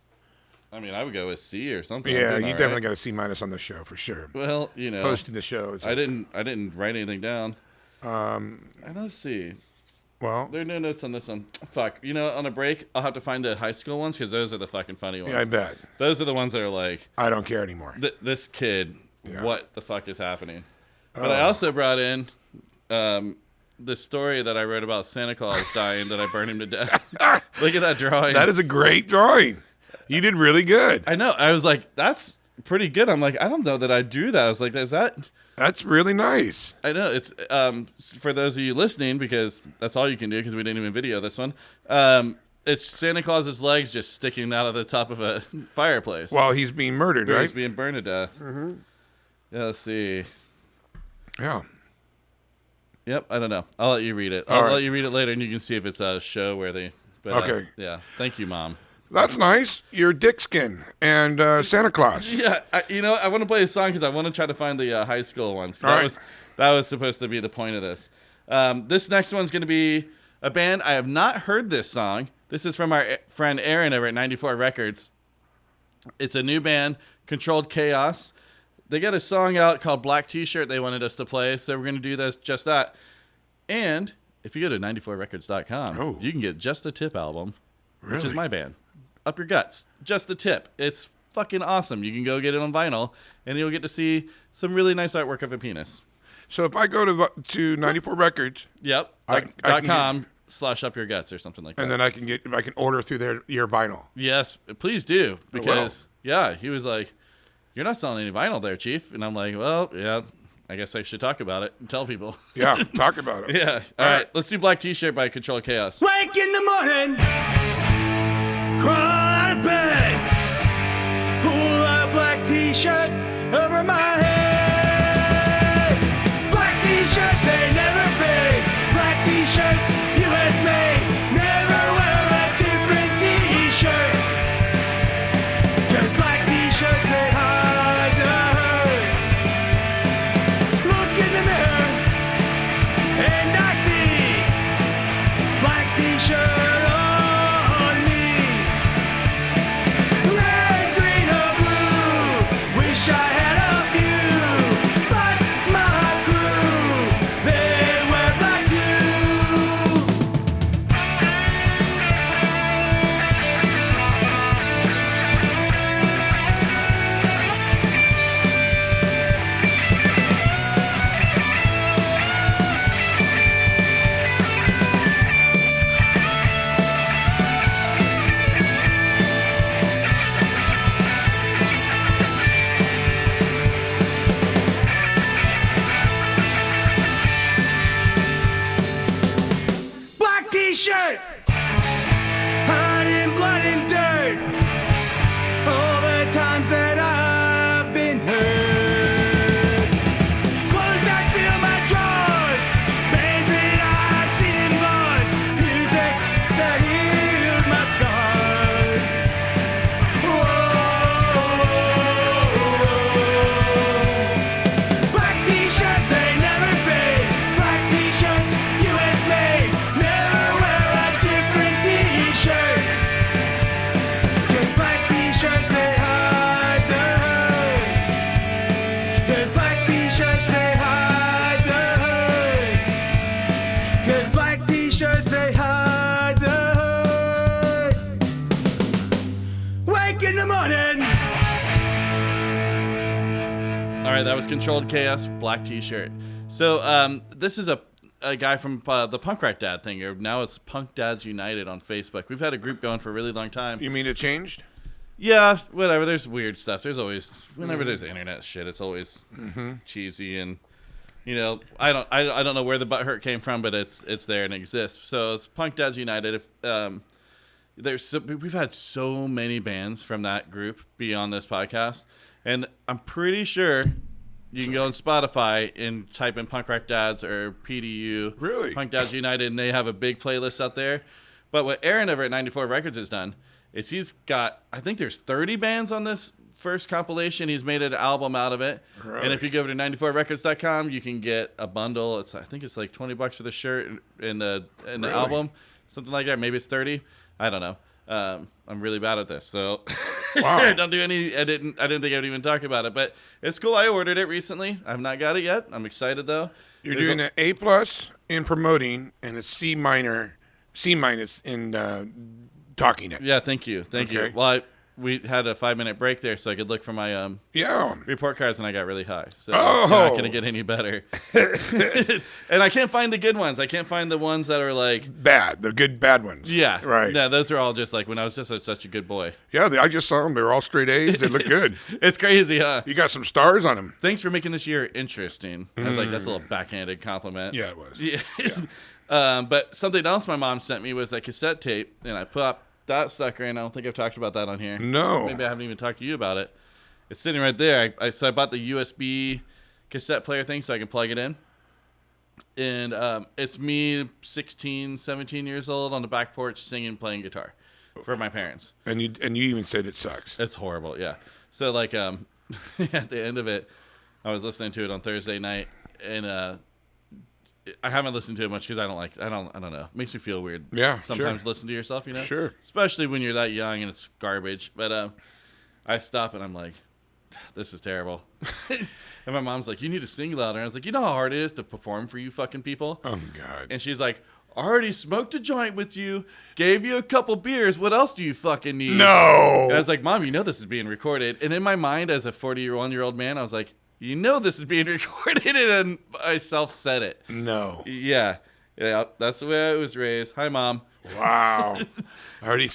Speaker 1: I mean, I would go with C or something.
Speaker 2: Yeah, you definitely got a C- on the show for sure.
Speaker 1: Well,
Speaker 2: Hosting the show.
Speaker 1: I didn't write anything down. Let's see.
Speaker 2: Well,
Speaker 1: there are no notes on this one. Fuck. On a break, I'll have to find the high school ones because those are the fucking funny ones.
Speaker 2: yeah, I bet.
Speaker 1: Those are the ones that are like,
Speaker 2: I don't care anymore.
Speaker 1: this kid,
Speaker 2: Yeah.
Speaker 1: what the fuck is happening? But I also brought in the story that I wrote about Santa Claus dying that I burned him to death. Look at that drawing.
Speaker 2: That is a great drawing. You did really good.
Speaker 1: I know. I was like, that's pretty good. I'm like, I don't know that I drew that. I was like, is that...
Speaker 2: That's really nice.
Speaker 1: I know. It's for those of you listening, because that's all you can do because we didn't even video this one. It's Santa Claus's legs just sticking out of the top of a fireplace.
Speaker 2: While he's being murdered,
Speaker 1: He's
Speaker 2: right?
Speaker 1: being burned to death. Mm-hmm. Yeah, let's see.
Speaker 2: Yeah.
Speaker 1: Yep, I don't know. I'll let you read it.
Speaker 2: All
Speaker 1: I'll
Speaker 2: right.
Speaker 1: let you read it later, and you can see if it's show worthy. But,
Speaker 2: Okay.
Speaker 1: yeah. Thank you, Mom.
Speaker 2: That's nice. You're Dick Skin and Santa Claus.
Speaker 1: Yeah, I want to play a song because I want to try to find the high school ones. 'Cause
Speaker 2: All right.
Speaker 1: That was supposed to be the point of this. This next one's going to be a band. I have not heard this song. This is from our friend Aaron over at 94 Records. It's a new band, Controlled Chaos. They got a song out called Black T-Shirt they wanted us to play, so we're going to do just that. And if you go to 94records.com,
Speaker 2: Oh.
Speaker 1: you can get Just the Tip album, which is
Speaker 2: Really?
Speaker 1: my band. Up Your Guts. Just the Tip. It's fucking awesome. You can go get it on vinyl, and you'll get to see some really nice artwork of a penis.
Speaker 2: So if I go to 94 Records,
Speaker 1: Yep.
Speaker 2: I can
Speaker 1: .com/Up Your Guts or something like that.
Speaker 2: and then I can order through your vinyl.
Speaker 1: Yes, please do.
Speaker 2: will.
Speaker 1: Because, he was like, you're not selling any vinyl there, Chief. And I'm like, well, yeah, I guess I should talk about it and tell people.
Speaker 2: Yeah, talk about it.
Speaker 1: Yeah. All right. Let's do Black T-Shirt by Control Chaos.
Speaker 6: Wake in the morning, crawl out of bed, pull a black t-shirt over my head. Black t-shirts ain't never fade. Black t-shirts, US made. Never wear a different t-shirt. 'Cause black t-shirts ain't hard to hurt. Look in the mirror and I see black t-shirt on me. Red, green or blue, wish I had a few. But my crew, they wear black too. t-shirt. Hide in blood and dirt. All the times that I've been hurt. Clothes that fill my drawers. Bands that I've seen in bars. Music that healed my scars. Whoa. Black t-shirts, they never fade. Black t-shirts, US made. Never wear a different t-shirt. 'Cause black t-shirts, they hide the hurt. 'Cause black t-shirts, they hide the hurt. 'Cause black t-shirts, they hide the hurt. Wake in the morning.
Speaker 1: All right, that was Controlled Chaos, Black T-shirt. So this is a guy from the Punk Rock Dad thing. Or now it's Punk Dads United on Facebook. We've had a group going for a really long time.
Speaker 2: You mean it changed?
Speaker 1: Yeah, whatever. There's weird stuff. There's always, whenever there's internet shit, it's always cheesy and, you know, I don't know where the butthurt came from, but it's there and exists. So it's Punk Dads United. We've had so many bands from that group be on this podcast, and I'm pretty sure you can go on Spotify and type in Punk Rock Dads or PDU,
Speaker 2: Really?
Speaker 1: Punk Dads United, and they have a big playlist out there. But what Aaron over at 94 Records has done is he's got, I think there's 30 bands on this first compilation. He's made an album out of it.
Speaker 2: Really?
Speaker 1: And if you go over to 94records.com, you can get a bundle. I think it's like $20 for the shirt and the
Speaker 2: Really?
Speaker 1: album, something like that. Maybe it's 30. I don't know. I'm really bad at this, so
Speaker 2: Wow.
Speaker 1: don't do any. I didn't think I would even talk about it, but it's cool. I ordered it recently. I've not got it yet. I'm excited though.
Speaker 2: You're
Speaker 1: There's
Speaker 2: doing an A+ in promoting and a C- in talking it.
Speaker 1: Yeah, thank you.
Speaker 2: Okay.
Speaker 1: Well, we had a 5-minute break there, so I could look for my
Speaker 2: Yeah.
Speaker 1: report cards, and I got really high. So
Speaker 2: Oh.
Speaker 1: it's not going to get any better. And I can't find the good ones. I can't find the ones that are like,
Speaker 2: Bad. The good bad ones.
Speaker 1: yeah.
Speaker 2: Right.
Speaker 1: Yeah, those are all just like when I was just such a good boy.
Speaker 2: Yeah, I just saw them. They were all straight A's. They look good.
Speaker 1: It's crazy, huh?
Speaker 2: You got some stars on them.
Speaker 1: Thanks for making this year interesting. I was like, that's a little backhanded compliment.
Speaker 2: Yeah, it was.
Speaker 1: Yeah. But something else my mom sent me was that cassette tape, and I popped that sucker in. I don't think I've talked about that on here.
Speaker 2: No.
Speaker 1: Maybe I haven't even talked to you about it. It's sitting right there. So I bought the USB cassette player thing so I can plug it in. And it's me 16, 17 years old on the back porch singing, playing guitar for my parents.
Speaker 2: And you even said it sucks.
Speaker 1: It's horrible, yeah. So like at the end of it, I was listening to it on Thursday night, and I haven't listened to it much because I don't know. It makes me feel weird.
Speaker 2: Yeah,
Speaker 1: sometimes
Speaker 2: sure.
Speaker 1: listen to yourself, you know.
Speaker 2: Sure.
Speaker 1: Especially when you're that young and it's garbage. But I stop and I'm like, this is terrible. And my mom's like, you need to sing louder. And I was like, you know how hard it is to perform for you fucking people?
Speaker 2: Oh, God.
Speaker 1: And she's like, I already smoked a joint with you, gave you a couple beers. What else do you fucking need?
Speaker 2: No.
Speaker 1: And I was like, Mom, you know this is being recorded. And in my mind, as a 41-year-old man, I was like, you know this is being recorded, and then I self-said it.
Speaker 2: No.
Speaker 1: Yeah, that's the way I was raised. Hi, Mom.
Speaker 2: Wow. I already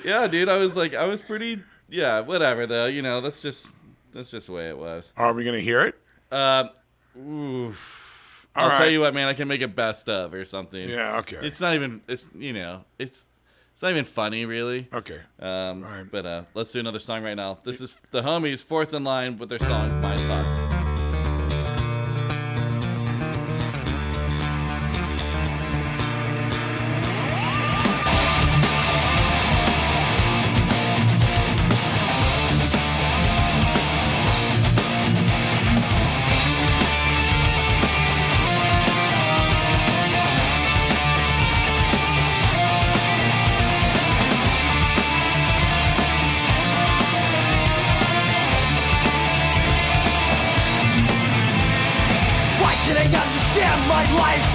Speaker 1: yeah, dude. I was pretty. Yeah, whatever though. You know, that's just the way it was.
Speaker 2: Are we going to hear it?
Speaker 1: Oof.
Speaker 2: All
Speaker 1: I'll
Speaker 2: right.
Speaker 1: tell you what, man. I can make a best of or something.
Speaker 2: Yeah, okay.
Speaker 1: It's not even. It's not even funny, really.
Speaker 2: Okay.
Speaker 1: Right. But let's do another song right now. This is the Homies, Fourth in Line, with their song "My Thoughts."
Speaker 6: Understand my life.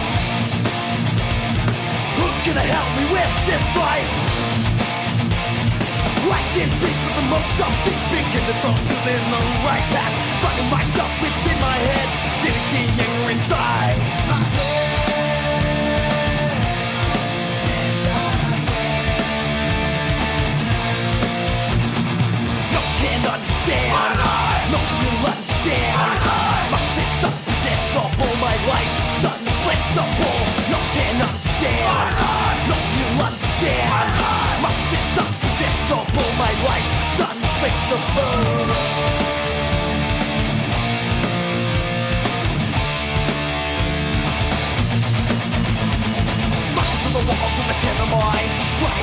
Speaker 6: Who's gonna help me with this fight? I can't breathe for the most something bigger than thoughts is in the right path. Finding myself within my head, digging the anger inside. No can't understand. No will understand. My fix up all my life, unpredictable.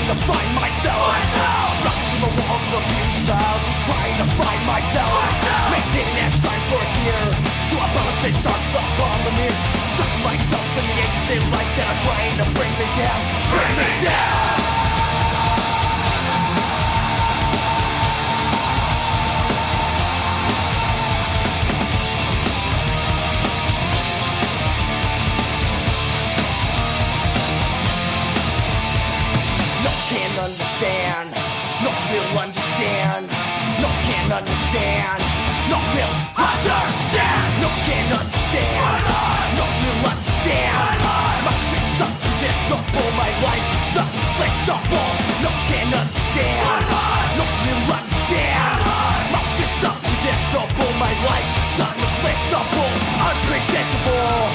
Speaker 6: trying to find myself. Running through the walls of abuse child, just trying to find myself. Maintaining that time for a year, to a balance dark upon the mirror. Sucking myself in the everyday life that are trying to bring me down. Bring me down! Can't understand, no will understand, no can understand, no will understand, no can understand, no will understand. Must be something predictable, my life is unpredictable. No can understand, no will understand. Must be something predictable, my life is unpredictable, unpredictable,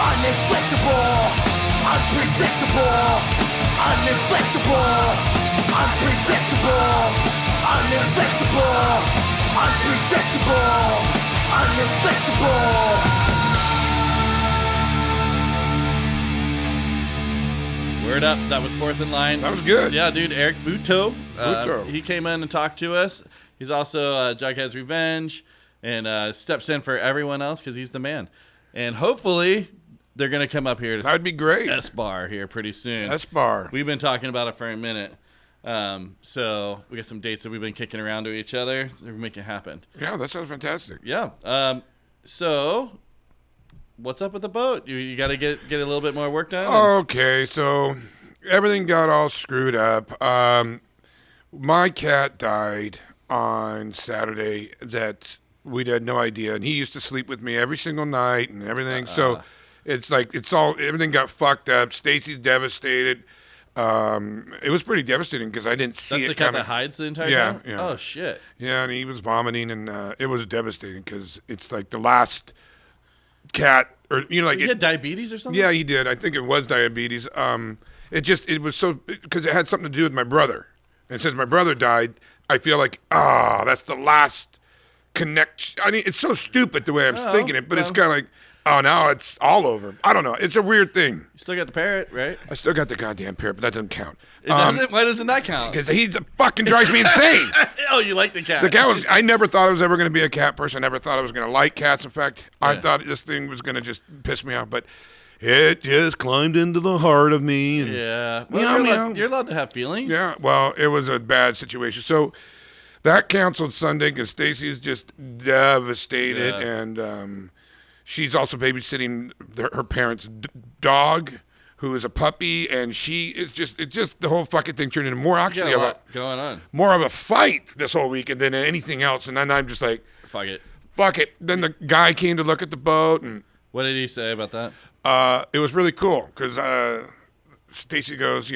Speaker 6: uninflictable, unpredictable. Uninflectable, unpredictable, uninflectable, unpredictable, uninflectable.
Speaker 1: Word up. That was Fourth in Line.
Speaker 2: That was good.
Speaker 1: Yeah, dude. Eric Buteau.
Speaker 2: Buteau.
Speaker 1: He came in and talked to us. He's also Jughead's Revenge and steps in for everyone else because he's the man. And hopefully they're going to come up here to
Speaker 2: That'd be great.
Speaker 1: S-Bar here pretty soon.
Speaker 2: S-Bar.
Speaker 1: We've been talking about it for a minute. So we got some dates that we've been kicking around to each other. So we make it happen.
Speaker 2: Yeah, that sounds fantastic.
Speaker 1: Yeah. So what's up with the boat? You got to get a little bit more work done?
Speaker 2: Okay, so everything got all screwed up. My cat died on Saturday that we had no idea, and he used to sleep with me every single night and everything. So it's like everything got fucked up. Stacy's devastated. It was pretty devastating because I didn't see
Speaker 1: That's
Speaker 2: it
Speaker 1: the cat
Speaker 2: coming.
Speaker 1: that hides the entire
Speaker 2: Yeah,
Speaker 1: time?
Speaker 2: yeah.
Speaker 1: Oh, shit.
Speaker 2: Yeah, and he was vomiting, and it was devastating because it's like the last cat, or
Speaker 1: He had diabetes or something?
Speaker 2: Yeah, he did. I think it was diabetes. It was so because it had something to do with my brother, and since my brother died, I feel like that's the last connection. I mean, it's so stupid the way I'm thinking it, but it's kind of like, now it's all over. I don't know. It's a weird thing.
Speaker 1: You still got the parrot, right?
Speaker 2: I still got the goddamn parrot, but that doesn't count.
Speaker 1: Why doesn't that count?
Speaker 2: Because he's fucking drives me insane.
Speaker 1: Oh, you like the cat.
Speaker 2: The cat was. I never thought I was ever going to be a cat person. I never thought I was going to like cats. In fact, I thought this thing was going to just piss me off, but it just climbed into the heart of me. And,
Speaker 1: Yeah. Well, you're allowed to have feelings.
Speaker 2: Yeah. Well, it was a bad situation. So that canceled Sunday because Stacy is just devastated, and she's also babysitting her parents' dog, who is a puppy, and it's just the whole fucking thing turned into more actually
Speaker 1: a lot going on.
Speaker 2: More of a fight this whole weekend than anything else. And then I'm just like,
Speaker 1: Fuck it.
Speaker 2: Then the guy came to look at the boat, and
Speaker 1: What did he say about that?
Speaker 2: it was really cool because Stacy goes,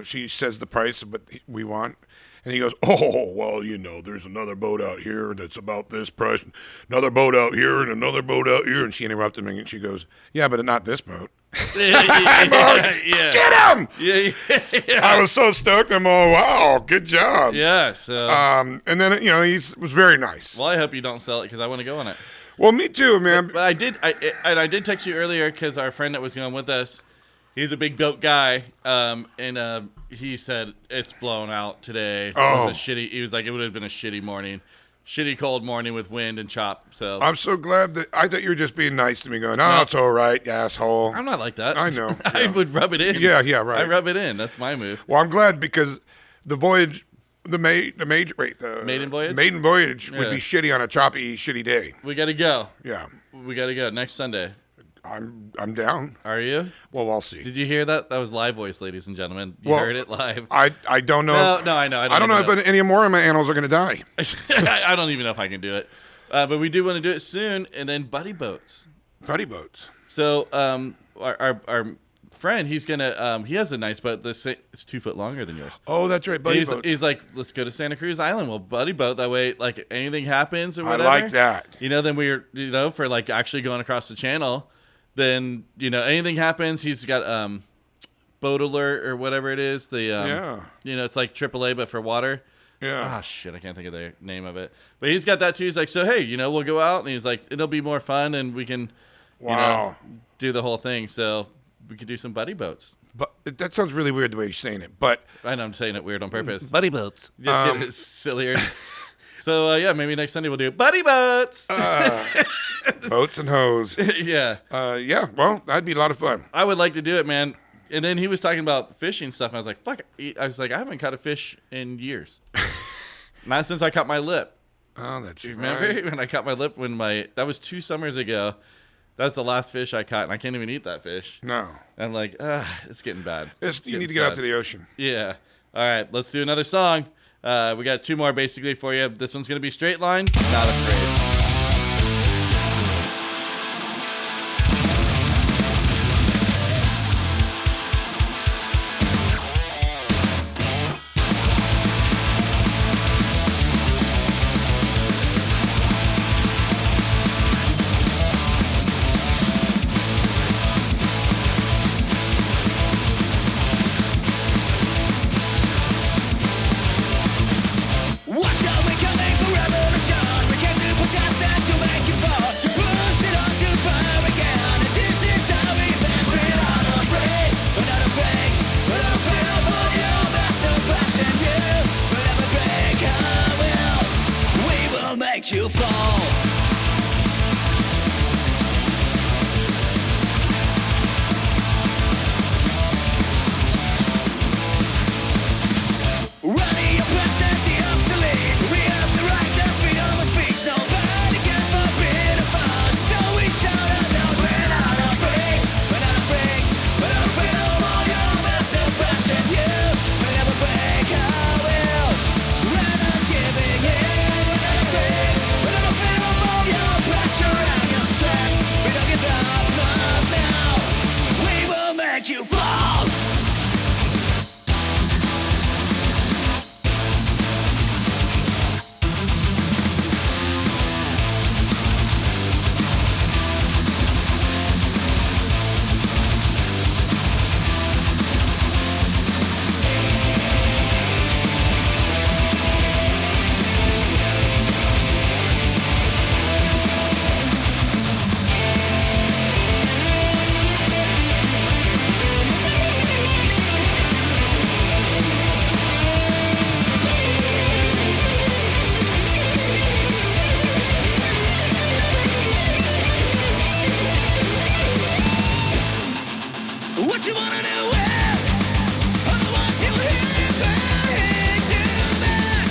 Speaker 2: she says the price of what we want. And he goes, oh, well, there's another boat out here that's about this price. Another boat out here and another boat out here. And she interrupted me and she goes, yeah, but not this boat.
Speaker 1: Yeah.
Speaker 2: Get him!
Speaker 1: Yeah.
Speaker 2: I was so stoked. I'm all, wow, good job.
Speaker 1: Yeah. So.
Speaker 2: And then, he was very nice.
Speaker 1: Well, I hope you don't sell it because I want to go on it.
Speaker 2: Well, me too, man.
Speaker 1: But I did text you earlier because our friend that was going with us, he's a big boat guy, and he said it's blown out today.
Speaker 2: Oh.
Speaker 1: It was he was like, it would have been a shitty morning. Shitty cold morning with wind and chop. So
Speaker 2: I'm so glad that I thought you were just being nice to me, going, it's all right, asshole.
Speaker 1: I'm not like that.
Speaker 2: I know.
Speaker 1: I would rub it in.
Speaker 2: Yeah, right.
Speaker 1: I rub it in. That's my move.
Speaker 2: Well, I'm glad because the voyage, the maiden voyage would be shitty on a choppy, shitty day.
Speaker 1: We got to go.
Speaker 2: Yeah.
Speaker 1: We got to go next Sunday.
Speaker 2: I'm down.
Speaker 1: Are you?
Speaker 2: Well, we'll see.
Speaker 1: Did you hear that? That was live voice, ladies and gentlemen. You heard it live.
Speaker 2: I don't know.
Speaker 1: No, I know.
Speaker 2: I don't know if any more of my animals are going to die.
Speaker 1: I don't even know if I can do it. But we do want to do it soon. And then buddy boats.
Speaker 2: Buddy boats.
Speaker 1: So our friend, he's going to, he has a nice boat. It's 2 foot longer than yours.
Speaker 2: Oh, that's right. Buddy boats.
Speaker 1: He's like, let's go to Santa Cruz Island. Well, buddy boat. That way, like anything happens or whatever.
Speaker 2: I like that.
Speaker 1: Then we're, for like actually going across the channel. Then anything happens, he's got boat alert or whatever it is. It's like AAA but for water.
Speaker 2: Yeah.
Speaker 1: Ah, shit, I can't think of the name of it. But he's got that too. He's like, so hey, we'll go out, and he's like, it'll be more fun, and we can, do the whole thing. So we could do some buddy boats.
Speaker 2: But that sounds really weird the way you're saying it, but
Speaker 1: I know I'm saying it weird on purpose.
Speaker 2: buddy boats.
Speaker 1: Just get it sillier. So yeah, maybe next Sunday we'll do buddy boats.
Speaker 2: Boats and hoes.
Speaker 1: Yeah.
Speaker 2: Yeah, well, that'd be a lot of fun.
Speaker 1: I would like to do it, man. And then he was talking about fishing stuff. And I was like, fuck. I was like, I haven't caught a fish in years. Not since I caught my lip.
Speaker 2: Oh, that's
Speaker 1: You remember
Speaker 2: right.
Speaker 1: when I caught my lip that was 2 summers ago. That's the last fish I caught, and I can't even eat that fish.
Speaker 2: No.
Speaker 1: And I'm like, it's getting bad.
Speaker 2: You need to get out to the ocean.
Speaker 1: Yeah. All right, let's do another song. We got 2 more basically for you. This one's going to be Straight Line, Not Afraid.
Speaker 6: Watch out, we're coming for revolution. We came to protest and to make you fall. To push it on too far again. And this is how we dance. We're not afraid. We're not afraid. We're not afraid of all your massive passion. You will never break our will. We will make you fall. Running your press and the obsolete. We have the right to freedom of speech. Nobody can forbid a fun. So we shout out loud. We're not afraid. We're not afraid. We're not afraid of all your massive passion. You will never break our will. We're not giving in. We're not afraid. We're not afraid of all your pressure and your strength. We don't give up, not now. We will make you fall. What you wanna do with all the ones you hear begging you back,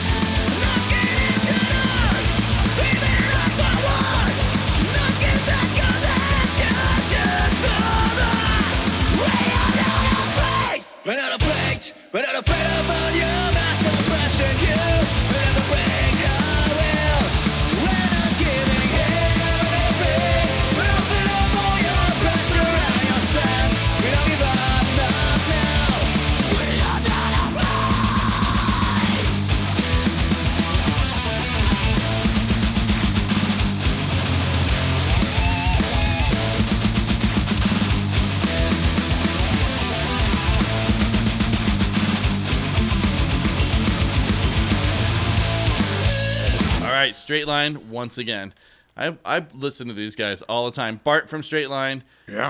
Speaker 6: knocking into the screaming out for war, knocking back on that judgment from us. We are not afraid. We're not afraid. We're not afraid of all your mass oppression. You will never break our will. We're not giving in. We're not afraid. We're not afraid of all your pressure and your strength. We don't give up, not now. We are not afraid.
Speaker 1: All right, Straight Line once again. I listen to these guys all the time. Bart from Straight Line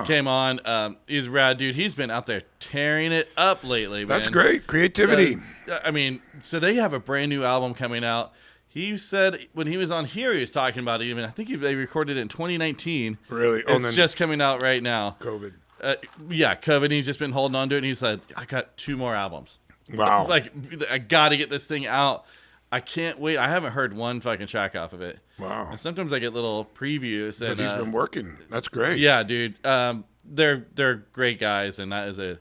Speaker 1: came on. He's rad, dude. He's been out there tearing it up lately, man.
Speaker 2: That's great. Creativity.
Speaker 1: I mean, so they have a brand new album coming out. He said when he was on here, he was talking about it even. I think they recorded it in 2019.
Speaker 2: Really?
Speaker 1: It's just coming out right now.
Speaker 2: COVID.
Speaker 1: Yeah, COVID. He's just been holding on to it. And he said, I got 2 more albums.
Speaker 2: Wow.
Speaker 1: Like, I got to get this thing out. I can't wait. I haven't heard one fucking track off of it.
Speaker 2: Wow.
Speaker 1: And sometimes I get little previews.
Speaker 2: But
Speaker 1: And
Speaker 2: he's been working. That's great.
Speaker 1: yeah, dude. They're great guys, and that is a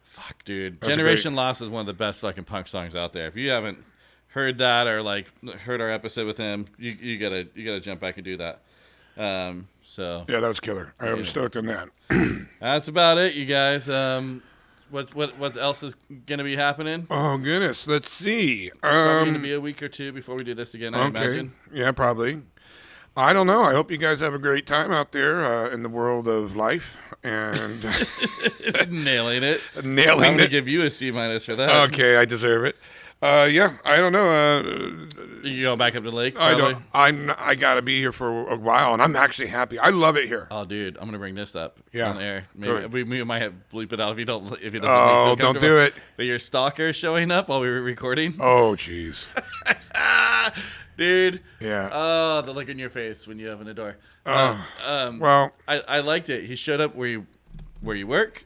Speaker 1: fuck, dude.
Speaker 2: That's
Speaker 1: Generation Lost is one of the best fucking punk songs out there. If you haven't heard that or like heard our episode with him, you gotta jump back and do that. So
Speaker 2: Yeah, that was killer. I was stoked on that.
Speaker 1: that's about it, you guys. What else is gonna be happening?
Speaker 2: Oh goodness, let's see.
Speaker 1: Probably gonna be a week or 2 before we do this again. I imagine.
Speaker 2: Yeah, probably. I don't know. I hope you guys have a great time out there in the world of life and
Speaker 1: Nailing it.
Speaker 2: nailing
Speaker 1: I'm gonna
Speaker 2: it.
Speaker 1: give you a C- for that.
Speaker 2: Okay, I deserve it. Yeah, I don't know.
Speaker 1: You going back up to the lake?
Speaker 2: I
Speaker 1: Probably?
Speaker 2: don't. I gotta be here for a while, and I'm actually happy. I love it here.
Speaker 1: Oh, dude, I'm gonna bring this up
Speaker 2: Yeah.
Speaker 1: on the air.
Speaker 2: Go
Speaker 1: Maybe we might have to bleep it out if you don't. If you
Speaker 2: Oh, don't do it.
Speaker 1: But your stalker showing up while we were recording,
Speaker 2: Oh, jeez.
Speaker 1: dude.
Speaker 2: Yeah.
Speaker 1: Oh, the look in your face when you open the door.
Speaker 2: Well,
Speaker 1: I liked it. He showed up where you work.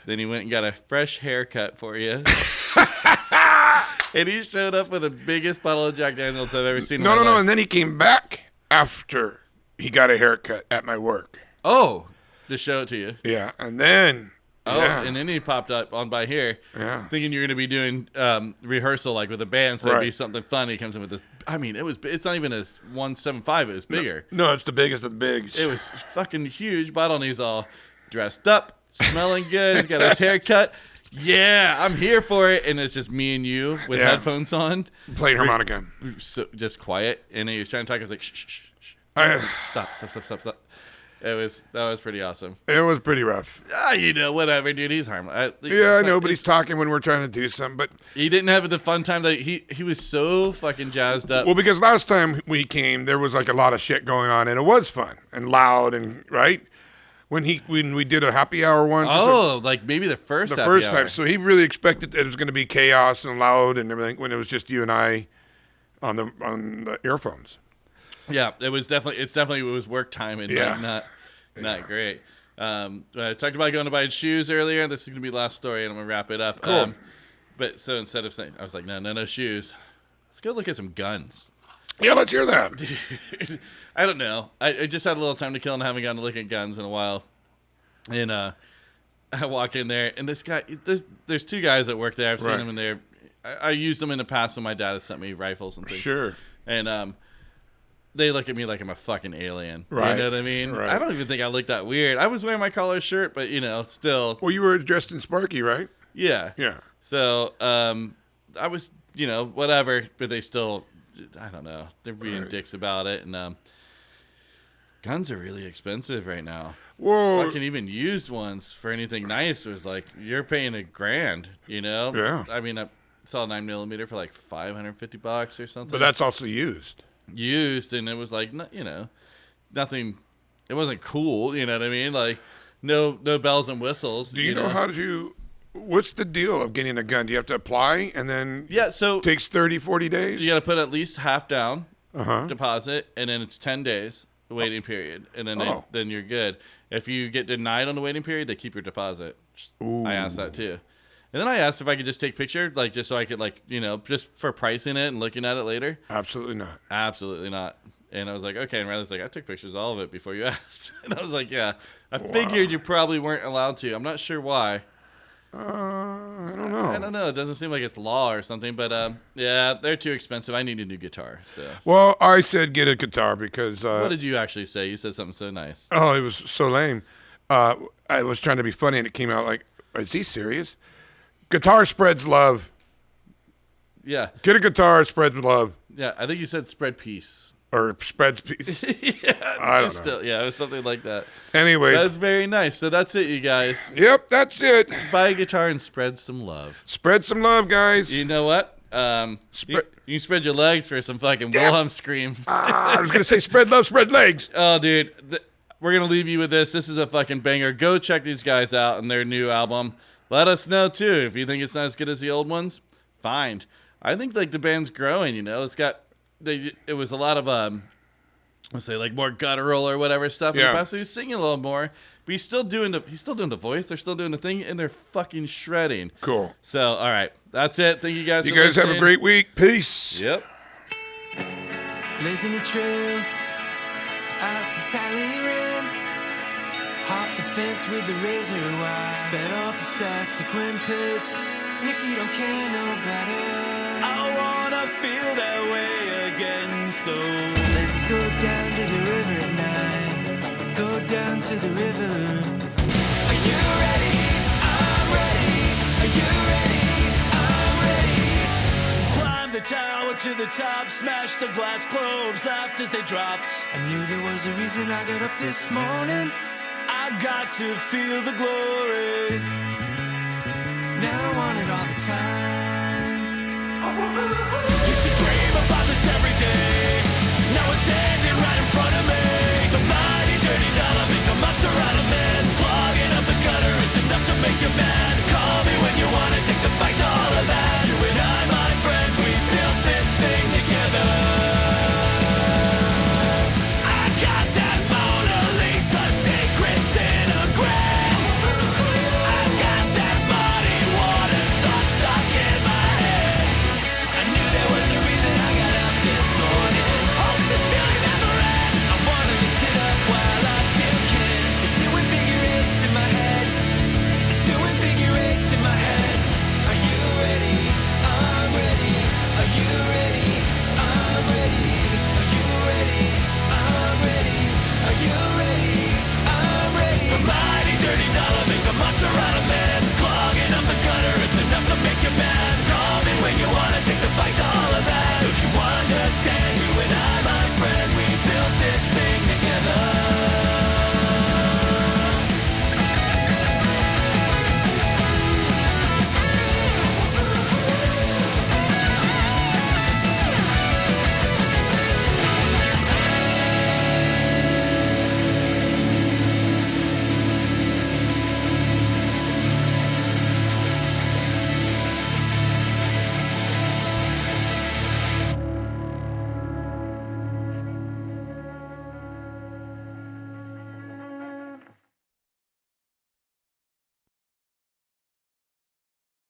Speaker 1: Then he went and got a fresh haircut for you. And he showed up with the biggest bottle of Jack Daniels I've ever seen.
Speaker 2: no.
Speaker 1: in my life.
Speaker 2: And then he came back after he got a haircut at my work.
Speaker 1: Oh, to show it to you.
Speaker 2: Yeah, and then.
Speaker 1: Oh,
Speaker 2: yeah.
Speaker 1: and then he popped up on by here,
Speaker 2: Yeah.
Speaker 1: thinking you're going to be doing rehearsal like with a band, so it'd be
Speaker 2: Right.
Speaker 1: something fun. He comes in with this. I mean, it's not even a 175. It was bigger.
Speaker 2: No, it's the biggest of the bigs.
Speaker 1: It was fucking huge bottle, and he's all dressed up, smelling good. He's got his hair cut. Yeah, I'm here for it. And it's just me and you with
Speaker 2: Yeah.
Speaker 1: headphones on,
Speaker 2: Playing harmonica.
Speaker 1: so just quiet. And then he was trying to talk. I was like, shh, shh, shh, shh.
Speaker 2: I-
Speaker 1: Stop. That was pretty awesome.
Speaker 2: It was pretty rough.
Speaker 1: Whatever, dude. He's harmless.
Speaker 2: Yeah, I know, but he's talking when we're trying to do something. But
Speaker 1: He didn't have the fun time that he was so fucking jazzed up.
Speaker 2: well, because last time we came, there was like a lot of shit going on, and it was fun and loud and right. When we did a happy hour once.
Speaker 1: Like maybe the first
Speaker 2: the
Speaker 1: happy
Speaker 2: first
Speaker 1: hour.
Speaker 2: time. So he really expected that it was going to be chaos and loud and everything when it was just you and I on the earphones.
Speaker 1: Yeah, it was definitely it was work time and
Speaker 2: Yeah.
Speaker 1: not great. I talked about going to buy shoes earlier. This is gonna be the last story, and I'm gonna wrap it up.
Speaker 2: Cool.
Speaker 1: But so instead of saying, I was like, no shoes. Let's go look at some guns.
Speaker 2: Yeah, let's hear that.
Speaker 1: I don't know. I just had a little time to kill and haven't gotten to look at guns in a while. And I walk in there, and there's two guys that work there. I've seen
Speaker 2: Right.
Speaker 1: them in there. I used them in the past when my dad has sent me rifles and things.
Speaker 2: Sure.
Speaker 1: And they look at me like I'm a fucking alien.
Speaker 2: Right.
Speaker 1: You know what I mean?
Speaker 2: Right.
Speaker 1: I don't even think I look that weird. I was wearing my collar shirt, but still.
Speaker 2: Well, you were dressed in Sparky, right?
Speaker 1: Yeah.
Speaker 2: Yeah.
Speaker 1: So I was, whatever, but they still, I don't know. They're being
Speaker 2: Right.
Speaker 1: dicks about it, and guns are really expensive right now.
Speaker 2: Whoa.
Speaker 1: Fucking even used ones for anything nice was like you're paying $1,000.
Speaker 2: Yeah.
Speaker 1: I mean, I saw a 9mm for like $550 or something.
Speaker 2: But that's also used.
Speaker 1: Used, and it was like nothing. It wasn't cool. You know what I mean? Like no bells and whistles.
Speaker 2: Do you know what's the deal of getting a gun? Do you have to apply and then
Speaker 1: Yeah. So
Speaker 2: it takes 30, 40 days?
Speaker 1: you got to put at least half down
Speaker 2: Uh-huh.
Speaker 1: deposit, and then it's 10 days the waiting period, and then
Speaker 2: Oh.
Speaker 1: then you're good. If you get denied on the waiting period, they keep your deposit. I asked that too. And then I asked if I could just take picture, like just so I could just for pricing it and looking at it later.
Speaker 2: Absolutely not.
Speaker 1: Absolutely not. And I was like, okay. And Riley's like, I took pictures of all of it before you asked. And I was like, yeah. I figured you probably weren't allowed to. I'm not sure why.
Speaker 2: I don't know.
Speaker 1: I don't know. It doesn't seem like it's law or something. But yeah, they're too expensive. I need a new guitar. So
Speaker 2: Well, I said get a guitar because
Speaker 1: what did you actually say? You said something so nice.
Speaker 2: it was so lame. I was trying to be funny and it came out like, is he serious? Guitar spreads love.
Speaker 1: Yeah.
Speaker 2: Get a guitar, spreads love.
Speaker 1: Yeah. I think you said spread peace.
Speaker 2: Or spreads peace.
Speaker 1: Yeah.
Speaker 2: I don't know.
Speaker 1: Still, yeah, it was something like that.
Speaker 2: Anyways.
Speaker 1: That's very nice. So that's it, you guys.
Speaker 2: Yep, that's it.
Speaker 1: Buy a guitar and spread some love.
Speaker 2: Spread some love, guys.
Speaker 1: You know what? You can spread your legs for some fucking Wilhelm Scream.
Speaker 2: I was going to say spread love, spread legs.
Speaker 1: Oh, dude. We're going to leave you with this. This is a fucking banger. Go check these guys out and their new album. Let us know, too. If you think it's not as good as the old ones, fine. I think, like, the band's growing, It's got... It was a lot of, let's say, like, more guttural or whatever stuff in the
Speaker 2: Yeah.
Speaker 1: past. So he's singing a little more. But he's still doing the voice. They're still doing the thing, and they're fucking shredding.
Speaker 2: Cool.
Speaker 1: So, all right. That's it. Thank you guys
Speaker 2: You
Speaker 1: for
Speaker 2: guys have a
Speaker 1: listening.
Speaker 2: great week. Peace.
Speaker 1: Yep.
Speaker 6: Blazing a trail out to Talleyrand. Hop the fence with the razor wire. Sped off the Sasquatch pits. Nikki don't care no better. I wanna feel that way again. So let's go down to the river at night. Go down to the river. Are you ready? I'm ready. Are you ready? I'm ready. Climb the tower to the top, smash the glass globes, laughed as they dropped. I knew there was a reason I got up this morning. I got to feel the glory. Now I want it all the time. Used to dream about this every day. Now it's standing right in front of me.